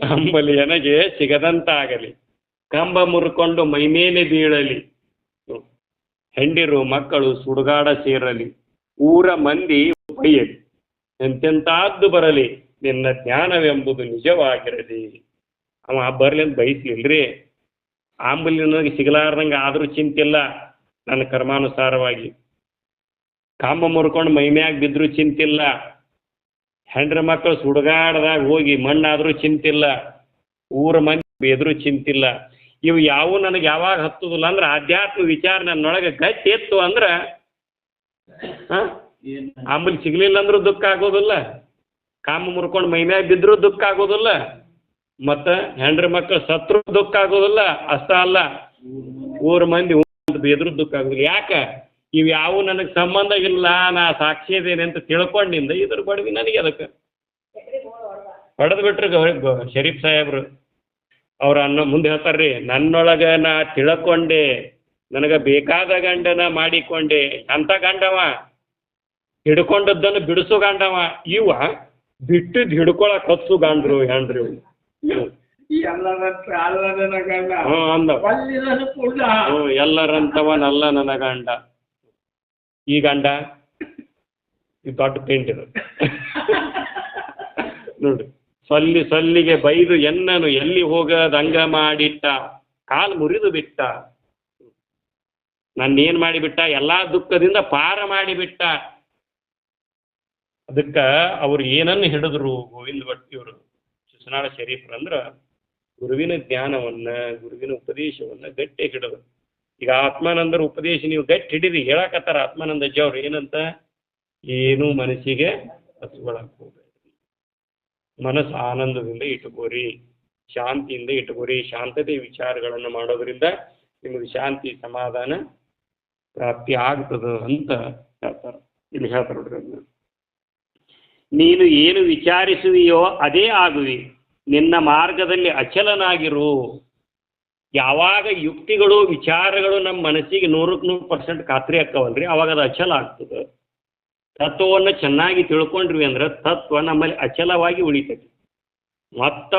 ಅಂಬಲಿ ಎನಗೆ ಸಿಗದಂತಾಗಲಿ ಕಂಬ ಮುರ್ಕೊಂಡು ಮೈಮೇಲೆ ಬೀಳಲಿ ಹೆಂಡಿರು ಮಕ್ಕಳು ಸುಡುಗಾಡ ಸೇರಲಿ ಊರ ಮಂದಿ ಬೈಯಲಿ ಎಂತೆಂತಾದ್ದು ಬರಲಿ ನಿನ್ನ ಜ್ಞಾನವೆಂಬುದು ನಿಜವಾಗಿರಲಿ ಅವ ಬರಲಿ ಅಂತ ಬಯಸ್ಲಿಲ್ರಿ ಆಂಬಲಿ ನನಗೆ ಸಿಗಲಾರ್ದಂಗೆ ಆದರೂ ಚಿಂತಿಲ್ಲ ನನ್ನ ಕರ್ಮಾನುಸಾರವಾಗಿ ಕಾಂಬ ಮುರ್ಕೊಂಡು ಮೈಮ್ಯಾಗ ಬಿದ್ದರೂ ಚಿಂತಿಲ್ಲ ಹೆಂಡ್ರ ಮಕ್ಕಳು ಸುಡುಗಾಡದಾಗ ಹೋಗಿ ಮಣ್ಣಾದರೂ ಚಿಂತಿಲ್ಲ ಊರ ಮಂದಿ ಎದುರು ಚಿಂತಿಲ್ಲ ಇವು ಯಾವೂ ನನಗೆ ಯಾವಾಗ ಹತ್ತುದಿಲ್ಲ ಅಂದ್ರೆ ಆಧ್ಯಾತ್ಮ ವಿಚಾರ ನನ್ನೊಳಗೆ ಗಟ್ಟಿ ಎತ್ತು ಅಂದ್ರೆ ಹಾಂ ಆಂಬಲಿ ಸಿಗಲಿಲ್ಲ ಅಂದ್ರೂ ದುಃಖ ಆಗೋದಿಲ್ಲ ಕಾಂಬ ಮುರ್ಕೊಂಡು ಮೈಮ್ಯಾಗ ಬಿದ್ದರೂ ದುಃಖ ಆಗೋದಿಲ್ಲ ಮತ್ತು ಹೆಂಡ್ರ ಮಕ್ಕಳು ಸತ್ರು ದುಃಖ ಆಗೋದಿಲ್ಲ ಅಷ್ಟ ಅಲ್ಲ ಊರ ಮಂದಿ ಎದುರು ದುಃಖ ಆಗೋದಿಲ್ಲ ಯಾಕೆ ಇವು ಯಾವ ನನಗೆ ಸಂಬಂಧ ಇಲ್ಲ ನಾ ಸಾಕ್ಷಿ ಇದೇನೆ ಅಂತ ತಿಳ್ಕೊಂಡಿಂದ ಇದ್ರ ಬಡವಿ ನನಗೆ ಅದಕ್ಕೆ ಹೊಡೆದು ಬಿಟ್ರು ಶರೀಫ್ ಸಾಹೇಬ್ರು ಅವ್ರು ಮುಂದೆ ಹೇಳ್ತಾರ್ರಿ ನನ್ನೊಳಗೆ ನಾ ತಿಳ್ಕೊಂಡೆ ನನಗೆ ಬೇಕಾದ ಗಂಡನ ಮಾಡಿಕೊಂಡೆ ಅಂತ ಗಂಡವ ಹಿಡ್ಕೊಂಡದ್ದನ್ನು ಬಿಡಿಸೋ ಗಂಡವ ಇವ ಬಿಟ್ಟಿದ್ದು ಹಿಡ್ಕೊಳಕ್ ಹಚ್ಚು ಗಂಡ್ರು ಹೆಂಡ್ರು ಎಲ್ಲರಂತವನಲ್ಲ ನನ್ನ ಗಂಡ ಈ ಗಂಡ ಇದು ದೊಡ್ಡ ಪೇಂಟ್ ಇದು ನೋಡ್ರಿ ಸಲ್ಲಿಗೆ ಬೈದು ಎನ್ನನು ಎಲ್ಲಿ ಹೋಗದಂಗ ಮಾಡಿಟ್ಟ ಕಾಲು ಮುರಿದು ಬಿಟ್ಟ ನನ್ನೇನು ಮಾಡಿಬಿಟ್ಟ ಎಲ್ಲ ದುಃಖದಿಂದ ಪಾರ ಮಾಡಿಬಿಟ್ಟ ಅದಕ್ಕೆ ಅವ್ರು ಏನನ್ನು ಹಿಡಿದ್ರು ಗೋವಿಂದ ಭಟ್ಟಿಯವರು ಶಿಶುನಾಳ ಶರೀಫ್ರು ಅಂದ್ರೆ ಗುರುವಿನ ಜ್ಞಾನವನ್ನು ಗುರುವಿನ ಉಪದೇಶವನ್ನು ಗಟ್ಟಿ ಹಿಡಿದ್ರು ಈಗ ಆತ್ಮಾನಂದರ ಉಪದೇಶ ನೀವು ಗಟ್ಟಿ ಹಿಡಿದು ಹೇಳಕತ್ತಾರ ಆತ್ಮಾನಂದ ಅಜ್ಜ ಅವ್ರು ಏನಂತ ಏನು ಮನಸ್ಸಿಗೆ ಹಚ್ಕೊಳಕ್ ಹೋಗ್ಬೇಡ್ರಿ ಮನಸ್ಸು ಆನಂದದಿಂದ ಇಟ್ಕೋರಿ ಶಾಂತಿಯಿಂದ ಇಟ್ಕೋರಿ ಶಾಂತತೆ ವಿಚಾರಗಳನ್ನು ಮಾಡೋದ್ರಿಂದ ನಿಮಗೆ ಶಾಂತಿ ಸಮಾಧಾನ ಪ್ರಾಪ್ತಿ ಆಗ್ತದ ಅಂತ ಹೇಳ್ತಾರೆ ಇಲ್ಲಿ ಹೇಳ್ತಾರೆ ನೋಡ್ರಿ ನೀನು ಏನು ವಿಚಾರಿಸುವಿಯೋ ಅದೇ ಆಗುವಿ ನಿನ್ನ ಮಾರ್ಗದಲ್ಲಿ ಅಚಲನಾಗಿರು ಯಾವಾಗ ಯುಕ್ತಿಗಳು ವಿಚಾರಗಳು ನಮ್ಮ ಮನಸ್ಸಿಗೆ 100% ಖಾತ್ರಿ ಆಕ್ಕವಲ್ರಿ ಅವಾಗ ಅದು ಅಚಲ ಆಗ್ತದೆ ತತ್ವವನ್ನು ಚೆನ್ನಾಗಿ ತಿಳ್ಕೊಂಡ್ರಿ ಅಂದ್ರೆ ತತ್ವ ನಮ್ಮಲ್ಲಿ ಅಚಲವಾಗಿ ಉಳಿತೈತಿ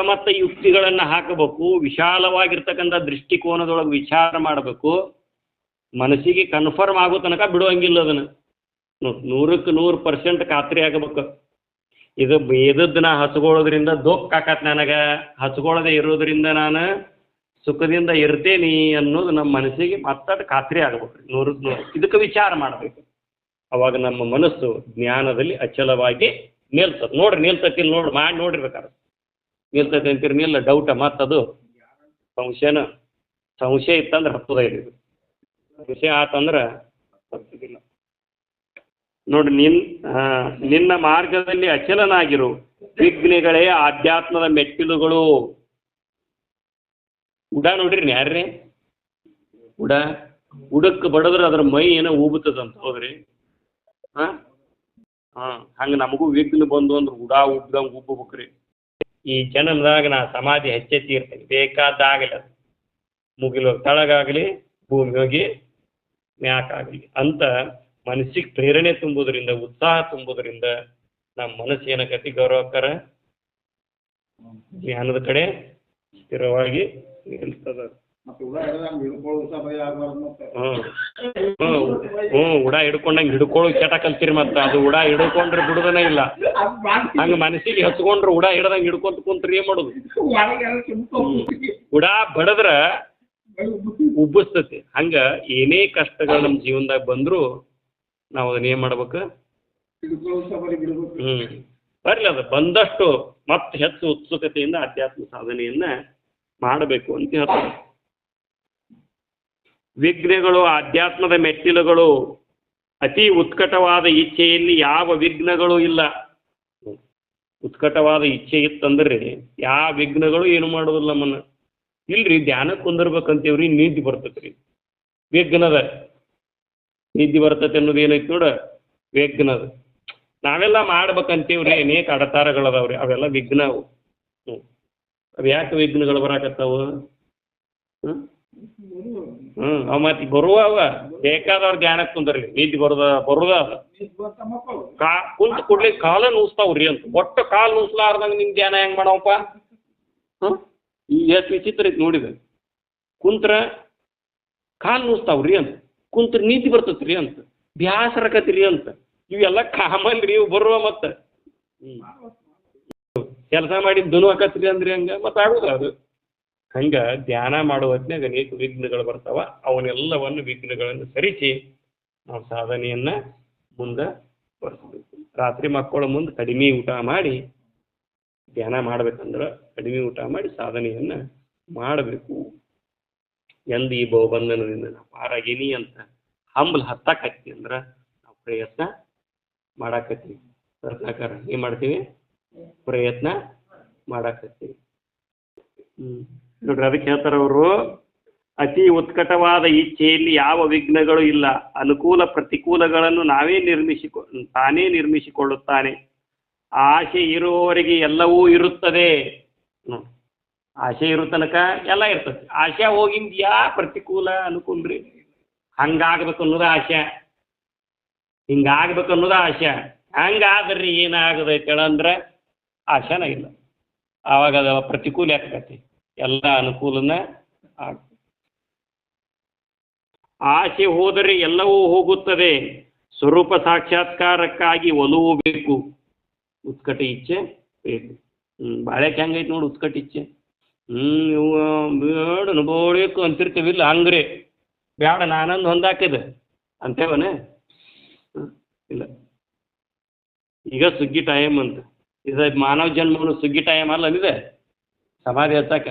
ಮತ್ತೆ ಯುಕ್ತಿಗಳನ್ನು ಹಾಕಬೇಕು ವಿಶಾಲವಾಗಿರ್ತಕ್ಕಂಥ ದೃಷ್ಟಿಕೋನದೊಳಗೆ ವಿಚಾರ ಮಾಡಬೇಕು ಮನಸ್ಸಿಗೆ ಕನ್ಫರ್ಮ್ ಆಗೋ ತನಕ ಬಿಡುವಂಗಿಲ್ಲ ಅದನ್ನು 100% ಖಾತ್ರಿ ಆಗಬೇಕು ಇದು ಬೇದದ್ದು ನಾ ಹಚ್ಕೊಳ್ಳೋದ್ರಿಂದ ದುಃಖ ಆಕತ್ ನನಗೆ ಹಚ್ಕೊಳ್ಳದೆ ಇರೋದ್ರಿಂದ ನಾನು ಸುಖದಿಂದ ಇರ್ತೇನೆ ಅನ್ನೋದು ನಮ್ಮ ಮನಸ್ಸಿಗೆ ಮತ್ತದು ಖಾತ್ರಿ ಆಗಬೇಕು 100 ಇದಕ್ಕೆ ವಿಚಾರ ಮಾಡಬೇಕು ಅವಾಗ ನಮ್ಮ ಮನಸ್ಸು ಜ್ಞಾನದಲ್ಲಿ ಅಚಲವಾಗಿ ನಿಲ್ತದೆ ನೋಡ್ರಿ ನಿಲ್ತತಿ ಮಾಡಿ ನೋಡಿರ್ಬೇಕಾದ್ರೆ ನಿಲ್ತತಿ ಅಂತೀರಿ ನಿಲ್ಲ ಡೌಟ ಮತ್ತದು ಸಂಶಯ ಇತ್ತಂದ್ರೆ ಹತ್ತದ ಇದು ಸಂಶಯ ಆತಂದ್ರೆ ಹತ್ತದಿಲ್ಲ ನೋಡ್ರಿ ನಿನ್ನ ಮಾರ್ಗದಲ್ಲಿ ಅಚಲನಾಗಿರು ವಿಘ್ನೆಗಳೇ ಆಧ್ಯಾತ್ಮದ ಮೆಟ್ಟಿಲುಗಳು ಉಡ ನೋಡ್ರಿ ಯಾರ್ರಿ ಉಡಕ್ಕೆ ಬಡದ್ರೆ ಅದ್ರ ಮೈ ಏನೋ ಊಬುತ್ತದಂತ ಹೌದ್ರಿ ಹಾಂ ಹಂಗೆ ನಮಗೂ ವಿಘ್ನ ಬಂದು ಅಂದ್ರೆ ಉಬ್ದಂಗೆ ಉಬ್ಬಬೇಕ್ರಿ ಈ ಜನ್ಮದಾಗ ನಾ ಸಮಾಧಿ ಹೆಚ್ಚೆತ್ತಿ ಇರ್ತೇನೆ ಬೇಕಾದಾಗಲಿ ಅದು ಮುಗಿಲು ತಳಗಾಗಲಿ ಭೂಮಿ ಹೋಗಿ ಮ್ಯಾಕಾಗಲಿ ಅಂತ ಮನಸ್ಸಿಗೆ ಪ್ರೇರಣೆ ತುಂಬೋದ್ರಿಂದ ಉತ್ಸಾಹ ತುಂಬೋದ್ರಿಂದ ನಮ್ಮ ಮನಸ್ಸು ಏನಕತಿ ಗೌರವಕರ ಜ್ಞಾನದ ಕಡೆ ಸ್ಥಿರವಾಗಿ ನಿಲ್ತದ ಉಡ ಹಿಡ್ಕೊಂಡಂಗೆ ಹಿಡ್ಕೊಳ್ಳೋ ಚಟ ಕಲ್ತೀರಿ ಮತ್ತೆ ಅದು ಉಡ ಹಿಡ್ಕೊಂಡ್ರೆ ಬಿಡುದನೇ ಇಲ್ಲ ಹಂಗೆ ಮನಸ್ಸಿಗೆ ಹಚ್ಕೊಂಡ್ರೆ ಉಡ ಹಿಡ್ದಂಗೆ ಹಿಡ್ಕೊಂತ ಕುಂತ್ರಿ ಏನು ಮಾಡೋದು ಉಡ ಬಡದ್ರ ಉಬ್ಬಿಸ್ತತಿ ಹಂಗೆ ಏನೇ ಕಷ್ಟಗಳು ನಮ್ಮ ಜೀವನದಾಗ ಬಂದರೂ ನಾವು ಅದನ್ನ ಏನು ಮಾಡ್ಬೇಕು ಬರಲಿ ಅದು ಬಂದಷ್ಟು ಮತ್ತೆ ಹೆಚ್ಚು ಉತ್ಸುಕತೆಯಿಂದ ಅಧ್ಯಾತ್ಮ ಸಾಧನೆಯನ್ನು ಮಾಡಬೇಕು ಅಂತ ಹೇಳ್ತಾರೆ ವಿಘ್ನಗಳು ಆಧ್ಯಾತ್ಮದ ಮೆಟ್ಟಿಲುಗಳು ಅತಿ ಉತ್ಕಟವಾದ ಇಚ್ಛೆಯಲ್ಲಿ ಯಾವ ವಿಘ್ನಗಳು ಇಲ್ಲ ಉತ್ಕಟವಾದ ಇಚ್ಛೆ ಇತ್ತಂದ್ರೆ ಯಾವ ವಿಘ್ನಗಳು ಏನು ಮಾಡೋದಿಲ್ಲ ನಮ್ಮನ್ನು ಇಲ್ರಿ ಧ್ಯಾನಕ್ಕೆ ಕುಂದಿರ್ಬೇಕಂತೀವ್ರಿ ನಿದ್ದೆ ಬರ್ತೈತ್ರಿ ವಿಘ್ನದ ನಿದ್ದೆ ಬರ್ತೈತೆ ಅನ್ನೋದು ಏನೈತಿ ನೋಡ ವಿಘ್ನದ ನಾವೆಲ್ಲ ಮಾಡ್ಬೇಕಂತೀವ್ರಿ ಅನೇಕ ಅಡತಾರಗಳದಾವ್ರಿ ಅವೆಲ್ಲ ವಿಘ್ನ ಅವು ಅವು ಯಾಕೆ ವಿಘ್ನಗಳು ಬರಾಕತ್ತಾವು ಅವ ಮತ್ತೆ ಬರುವ ಅವ ಬೇಕಾದವ್ರು ಧ್ಯಾನಕ್ಕೆ ಕುಂದ್ರಿ ನಿದ್ದೆ ಬರುದ ಅದ ಕುಂತ ಕೂಡ್ಲಿ ಕಾಲ ನೂಸ್ತಾವ್ರಿ ಅಂತ ಒಟ್ಟು ಕಾಲು ನೂಸ್ಲಾರ್ದಂಗೆ ನಿಮ್ ಧ್ಯಾನ ಹೆಂಗ್ ಮಾಡವಪ್ಪ ಎಷ್ಟು ವಿಚಿತ್ರ ಐತಿ ನೋಡಿದ ಕುಂತ್ರ ಕಾಲು ನೂಸ್ತಾವ್ರಿ ಅಂತ ಕುಂತ್ರ ನಿದ್ದೆ ಬರ್ತೈತ್ರಿ ಅಂತ ಬ್ಯಾಸರಕತ್ರಿ ಅಂತ ಇವೆಲ್ಲ ಕಾಮನ್ ರೀ ಇವು ಬರುವ ಮತ್ತೆ ಕೆಲಸ ಮಾಡಿ ದುನು ಹಾಕತ್ರಿ ಅಂದ್ರಿ ಹಂಗ ಮತ್ತೆ ಆಗುದ ಅದು ಹಂಗೆ ಧ್ಯಾನ ಮಾಡುವ ಹೊತ್ನಾಗ ಅನೇಕ ವಿಘ್ನಗಳು ಬರ್ತಾವ ಅವನ್ನೆಲ್ಲವನ್ನು ವಿಘ್ನಗಳನ್ನು ಸರಿಸಿ ನಾವು ಸಾಧನೆಯನ್ನು ಮುಂದೆ ಬರ್ಸ್ಬೇಕು ರಾತ್ರಿ ಮಕ್ಕಳ ಮುಂದೆ ಕಡಿಮೆ ಊಟ ಮಾಡಿ ಧ್ಯಾನ ಮಾಡ್ಬೇಕಂದ್ರೆ ಕಡಿಮೆ ಊಟ ಮಾಡಿ ಸಾಧನೆಯನ್ನು ಮಾಡಬೇಕು ಎಂದು ಈ ಬಹುಬಂಧನದಿಂದ ನಾವು ಪಾರಾಗೀನಿ ಅಂತ ಹಂಬಲ್ ಹತ್ತಾಕತ್ತಿ ಅಂದ್ರೆ ನಾವು ಪ್ರಯತ್ನ ಮಾಡಾಕತ್ತೀವಿ ರತ್ನಾಕರ ಏನು ಮಾಡ್ತೀವಿ ಪ್ರಯತ್ನ ಮಾಡಾಕತ್ತೀವಿ ನೋಡ್ರಿ ಅದಕ್ಕೆ ಹೇಳ್ತಾರೆ ಅವರು ಅತಿ ಉತ್ಕಟವಾದ ಇಚ್ಛೆಯಲ್ಲಿ ಯಾವ ವಿಘ್ನಗಳು ಇಲ್ಲ ಅನುಕೂಲ ಪ್ರತಿಕೂಲಗಳನ್ನು ತಾನೇ ನಿರ್ಮಿಸಿಕೊಳ್ಳುತ್ತಾನೆ ಆಸೆ ಇರುವವರೆಗೆ ಎಲ್ಲವೂ ಇರುತ್ತದೆ ಆಸೆ ಇರೋ ತನಕ ಎಲ್ಲ ಇರ್ತದೆ ಆಸೆ ಹೋಗಿಂದ ಪ್ರತಿಕೂಲ ಅನುಕೂಲ ರೀ ಹಂಗಾಗ್ಬೇಕು ಅನ್ನೋದು ಆಸೆ ಹಿಂಗಾಗ್ಬೇಕು ಅನ್ನೋದು ಆಸೆ ಹಂಗಾದ್ರಿ ಏನಾಗದೈತೆ ಅಂದ್ರೆ ಆಶೆನ ಇಲ್ಲ ಆವಾಗ ಅದು ಪ್ರತಿಕೂಲ ಯಾಕತಿ ಎಲ್ಲ ಅನುಕೂಲನ ಆಗ್ತದೆ ಆಸೆ ಹೋದರೆ ಎಲ್ಲವೂ ಹೋಗುತ್ತದೆ ಸ್ವರೂಪ ಸಾಕ್ಷಾತ್ಕಾರಕ್ಕಾಗಿ ಒಲವು ಬೇಕು ಉತ್ಕಟ ಇಚ್ಛೆ ಬೇಕು ಬಾಳೆಕ್ಕೆ ಹೆಂಗೈತೆ ನೋಡಿ ಉತ್ಕಟ ಇಚ್ಛೆ ಇವು ಬೇಡ ಅನುಭವಬೇಕು ಅಂತಿರ್ತೀವಿಲ್ಲ ಹಂಗ್ರಿ ಬೇಡ ನಾನೊಂದು ಹೊಂದಾಕಿದೆ ಅಂತೇವನೇ ಇಲ್ಲ ಈಗ ಸುಗ್ಗಿ ಟೈಮ್ ಅಂತ ಇದು ಮಾನವ ಜನ್ಮನು ಸುಗ್ಗಿ ಟೈಮ್ ಅಲ್ಲ ಇದೆ ಸಮಾಧಿ ಹತ್ತಕ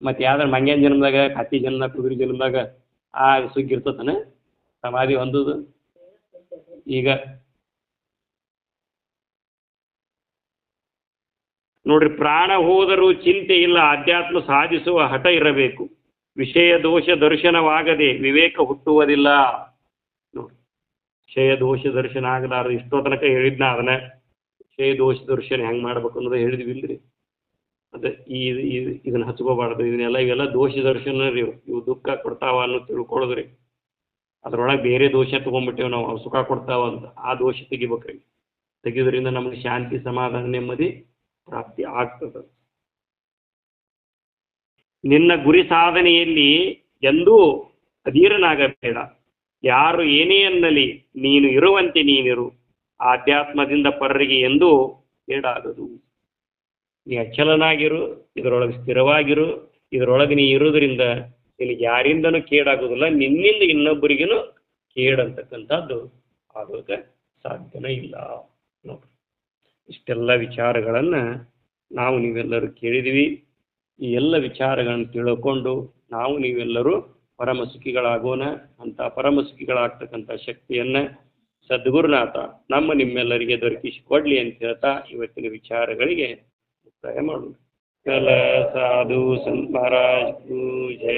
ಮತ್ತು ಯಾವ್ದಾರು ಮಂಗ್ಯಾನ ಜನ್ಮದಾಗ ಹತ್ತಿ ಜನ್ಮದಾಗ ಕುದುರೆ ಜನ್ಮದಾಗ ಆ ಸುಗ್ಗಿ ಇರ್ತತಾನೆ ಸಮಾಧಿ ಹೊಂದೋದು ಈಗ ನೋಡ್ರಿ ಪ್ರಾಣ ಹೋದರೂ ಚಿಂತೆ ಇಲ್ಲ ಅಧ್ಯಾತ್ಮ ಸಾಧಿಸುವ ಹಠ ಇರಬೇಕು ವಿಷಯ ದೋಷ ದರ್ಶನವಾಗದೆ ವಿವೇಕ ಹುಟ್ಟುವುದಿಲ್ಲ ನೋಡಿ ವಿಷಯ ದೋಷ ದರ್ಶನ ಆಗಲಾರದು ಇಷ್ಟೋ ತನಕ ಹೇಳಿದ್ನ ಅದನ್ನ ವಿಷಯ ದೋಷ ದರ್ಶನ ಹೆಂಗೆ ಮಾಡ್ಬೇಕು ಅನ್ನೋದು ಹೇಳಿದ್ವಿಲ್ರಿ ಅದೇ ಇದನ್ನ ಹಚ್ಕೋಬಾರ್ದು ಇವೆಲ್ಲ ದೋಷ ದರ್ಶನ ರೀ ಇವು ದುಃಖ ಕೊಡ್ತಾವ ಅನ್ನೋದು ತಿಳ್ಕೊಳ್ಳೋದ್ರಿ ಅದ್ರೊಳಗೆ ಬೇರೆ ದೋಷ ತೊಗೊಂಡ್ಬಿಟ್ಟೇವೆ ನಾವು ಅವು ಸುಖ ಕೊಡ್ತಾವ ಅಂತ ಆ ದೋಷ ತೆಗಿಬೇಕ್ರಿ ತೆಗೆಯೋದ್ರಿಂದ ನಮಗೆ ಶಾಂತಿ ಸಮಾಧಾನ ನೆಮ್ಮದಿ ಪ್ರಾಪ್ತಿ ಆಗ್ತದೆ ನಿನ್ನ ಗುರಿ ಸಾಧನೆಯಲ್ಲಿ ಎಂದೂ ಅಧೀರನಾಗಬೇಡ ಯಾರು ಏನೇ ಅನ್ನಲಿ ನೀನು ಇರುವಂತೆ ನೀನಿರು ಆಧ್ಯಾತ್ಮದಿಂದ ಪರರಿಗೆ ಎಂದೂ ಕೇಡಾಗದು ನೀ ಅಚಲನಾಗಿರು ಇದರೊಳಗೆ ಸ್ಥಿರವಾಗಿರು ಇದರೊಳಗೆ ನೀ ಇರೋದ್ರಿಂದ ನಿನಗೆ ಯಾರಿಂದನೂ ಕೇಡಾಗೋದಿಲ್ಲ ನಿನ್ನಿಂದ ಇನ್ನೊಬ್ಬರಿಗೂ ಕೇಡಂತಕ್ಕಂಥದ್ದು ಆಗೋಕೆ ಸಾಧ್ಯನೇ ಇಲ್ಲ ನೋಡ್ರಿ ಇಷ್ಟೆಲ್ಲ ವಿಚಾರಗಳನ್ನು ನಾವು ನೀವೆಲ್ಲರೂ ಕೇಳಿದ್ವಿ ಈ ಎಲ್ಲ ವಿಚಾರಗಳನ್ನು ತಿಳ್ಕೊಂಡು ನಾವು ನೀವೆಲ್ಲರೂ ಪರಮಸುಖಿಗಳಾಗೋಣ ಅಂತ ಪರಮಸುಖಿಗಳಾಗ್ತಕ್ಕಂಥ ಶಕ್ತಿಯನ್ನು ಸದ್ಗುರುನಾಥ ನಿಮ್ಮೆಲ್ಲರಿಗೆ ದೊರಕಿಸಿಕೊಡ್ಲಿ ಅಂತ ಹೇಳ್ತಾ ಇವತ್ತಿನ ವಿಚಾರಗಳಿಗೆ ಮುಕ್ತಾಯ ಮಾಡೋಣ. ಕಲ ಸಾಧು ಸಂತ್ ಮಹಾರಾಜ್ ಕೂ ಜೈ.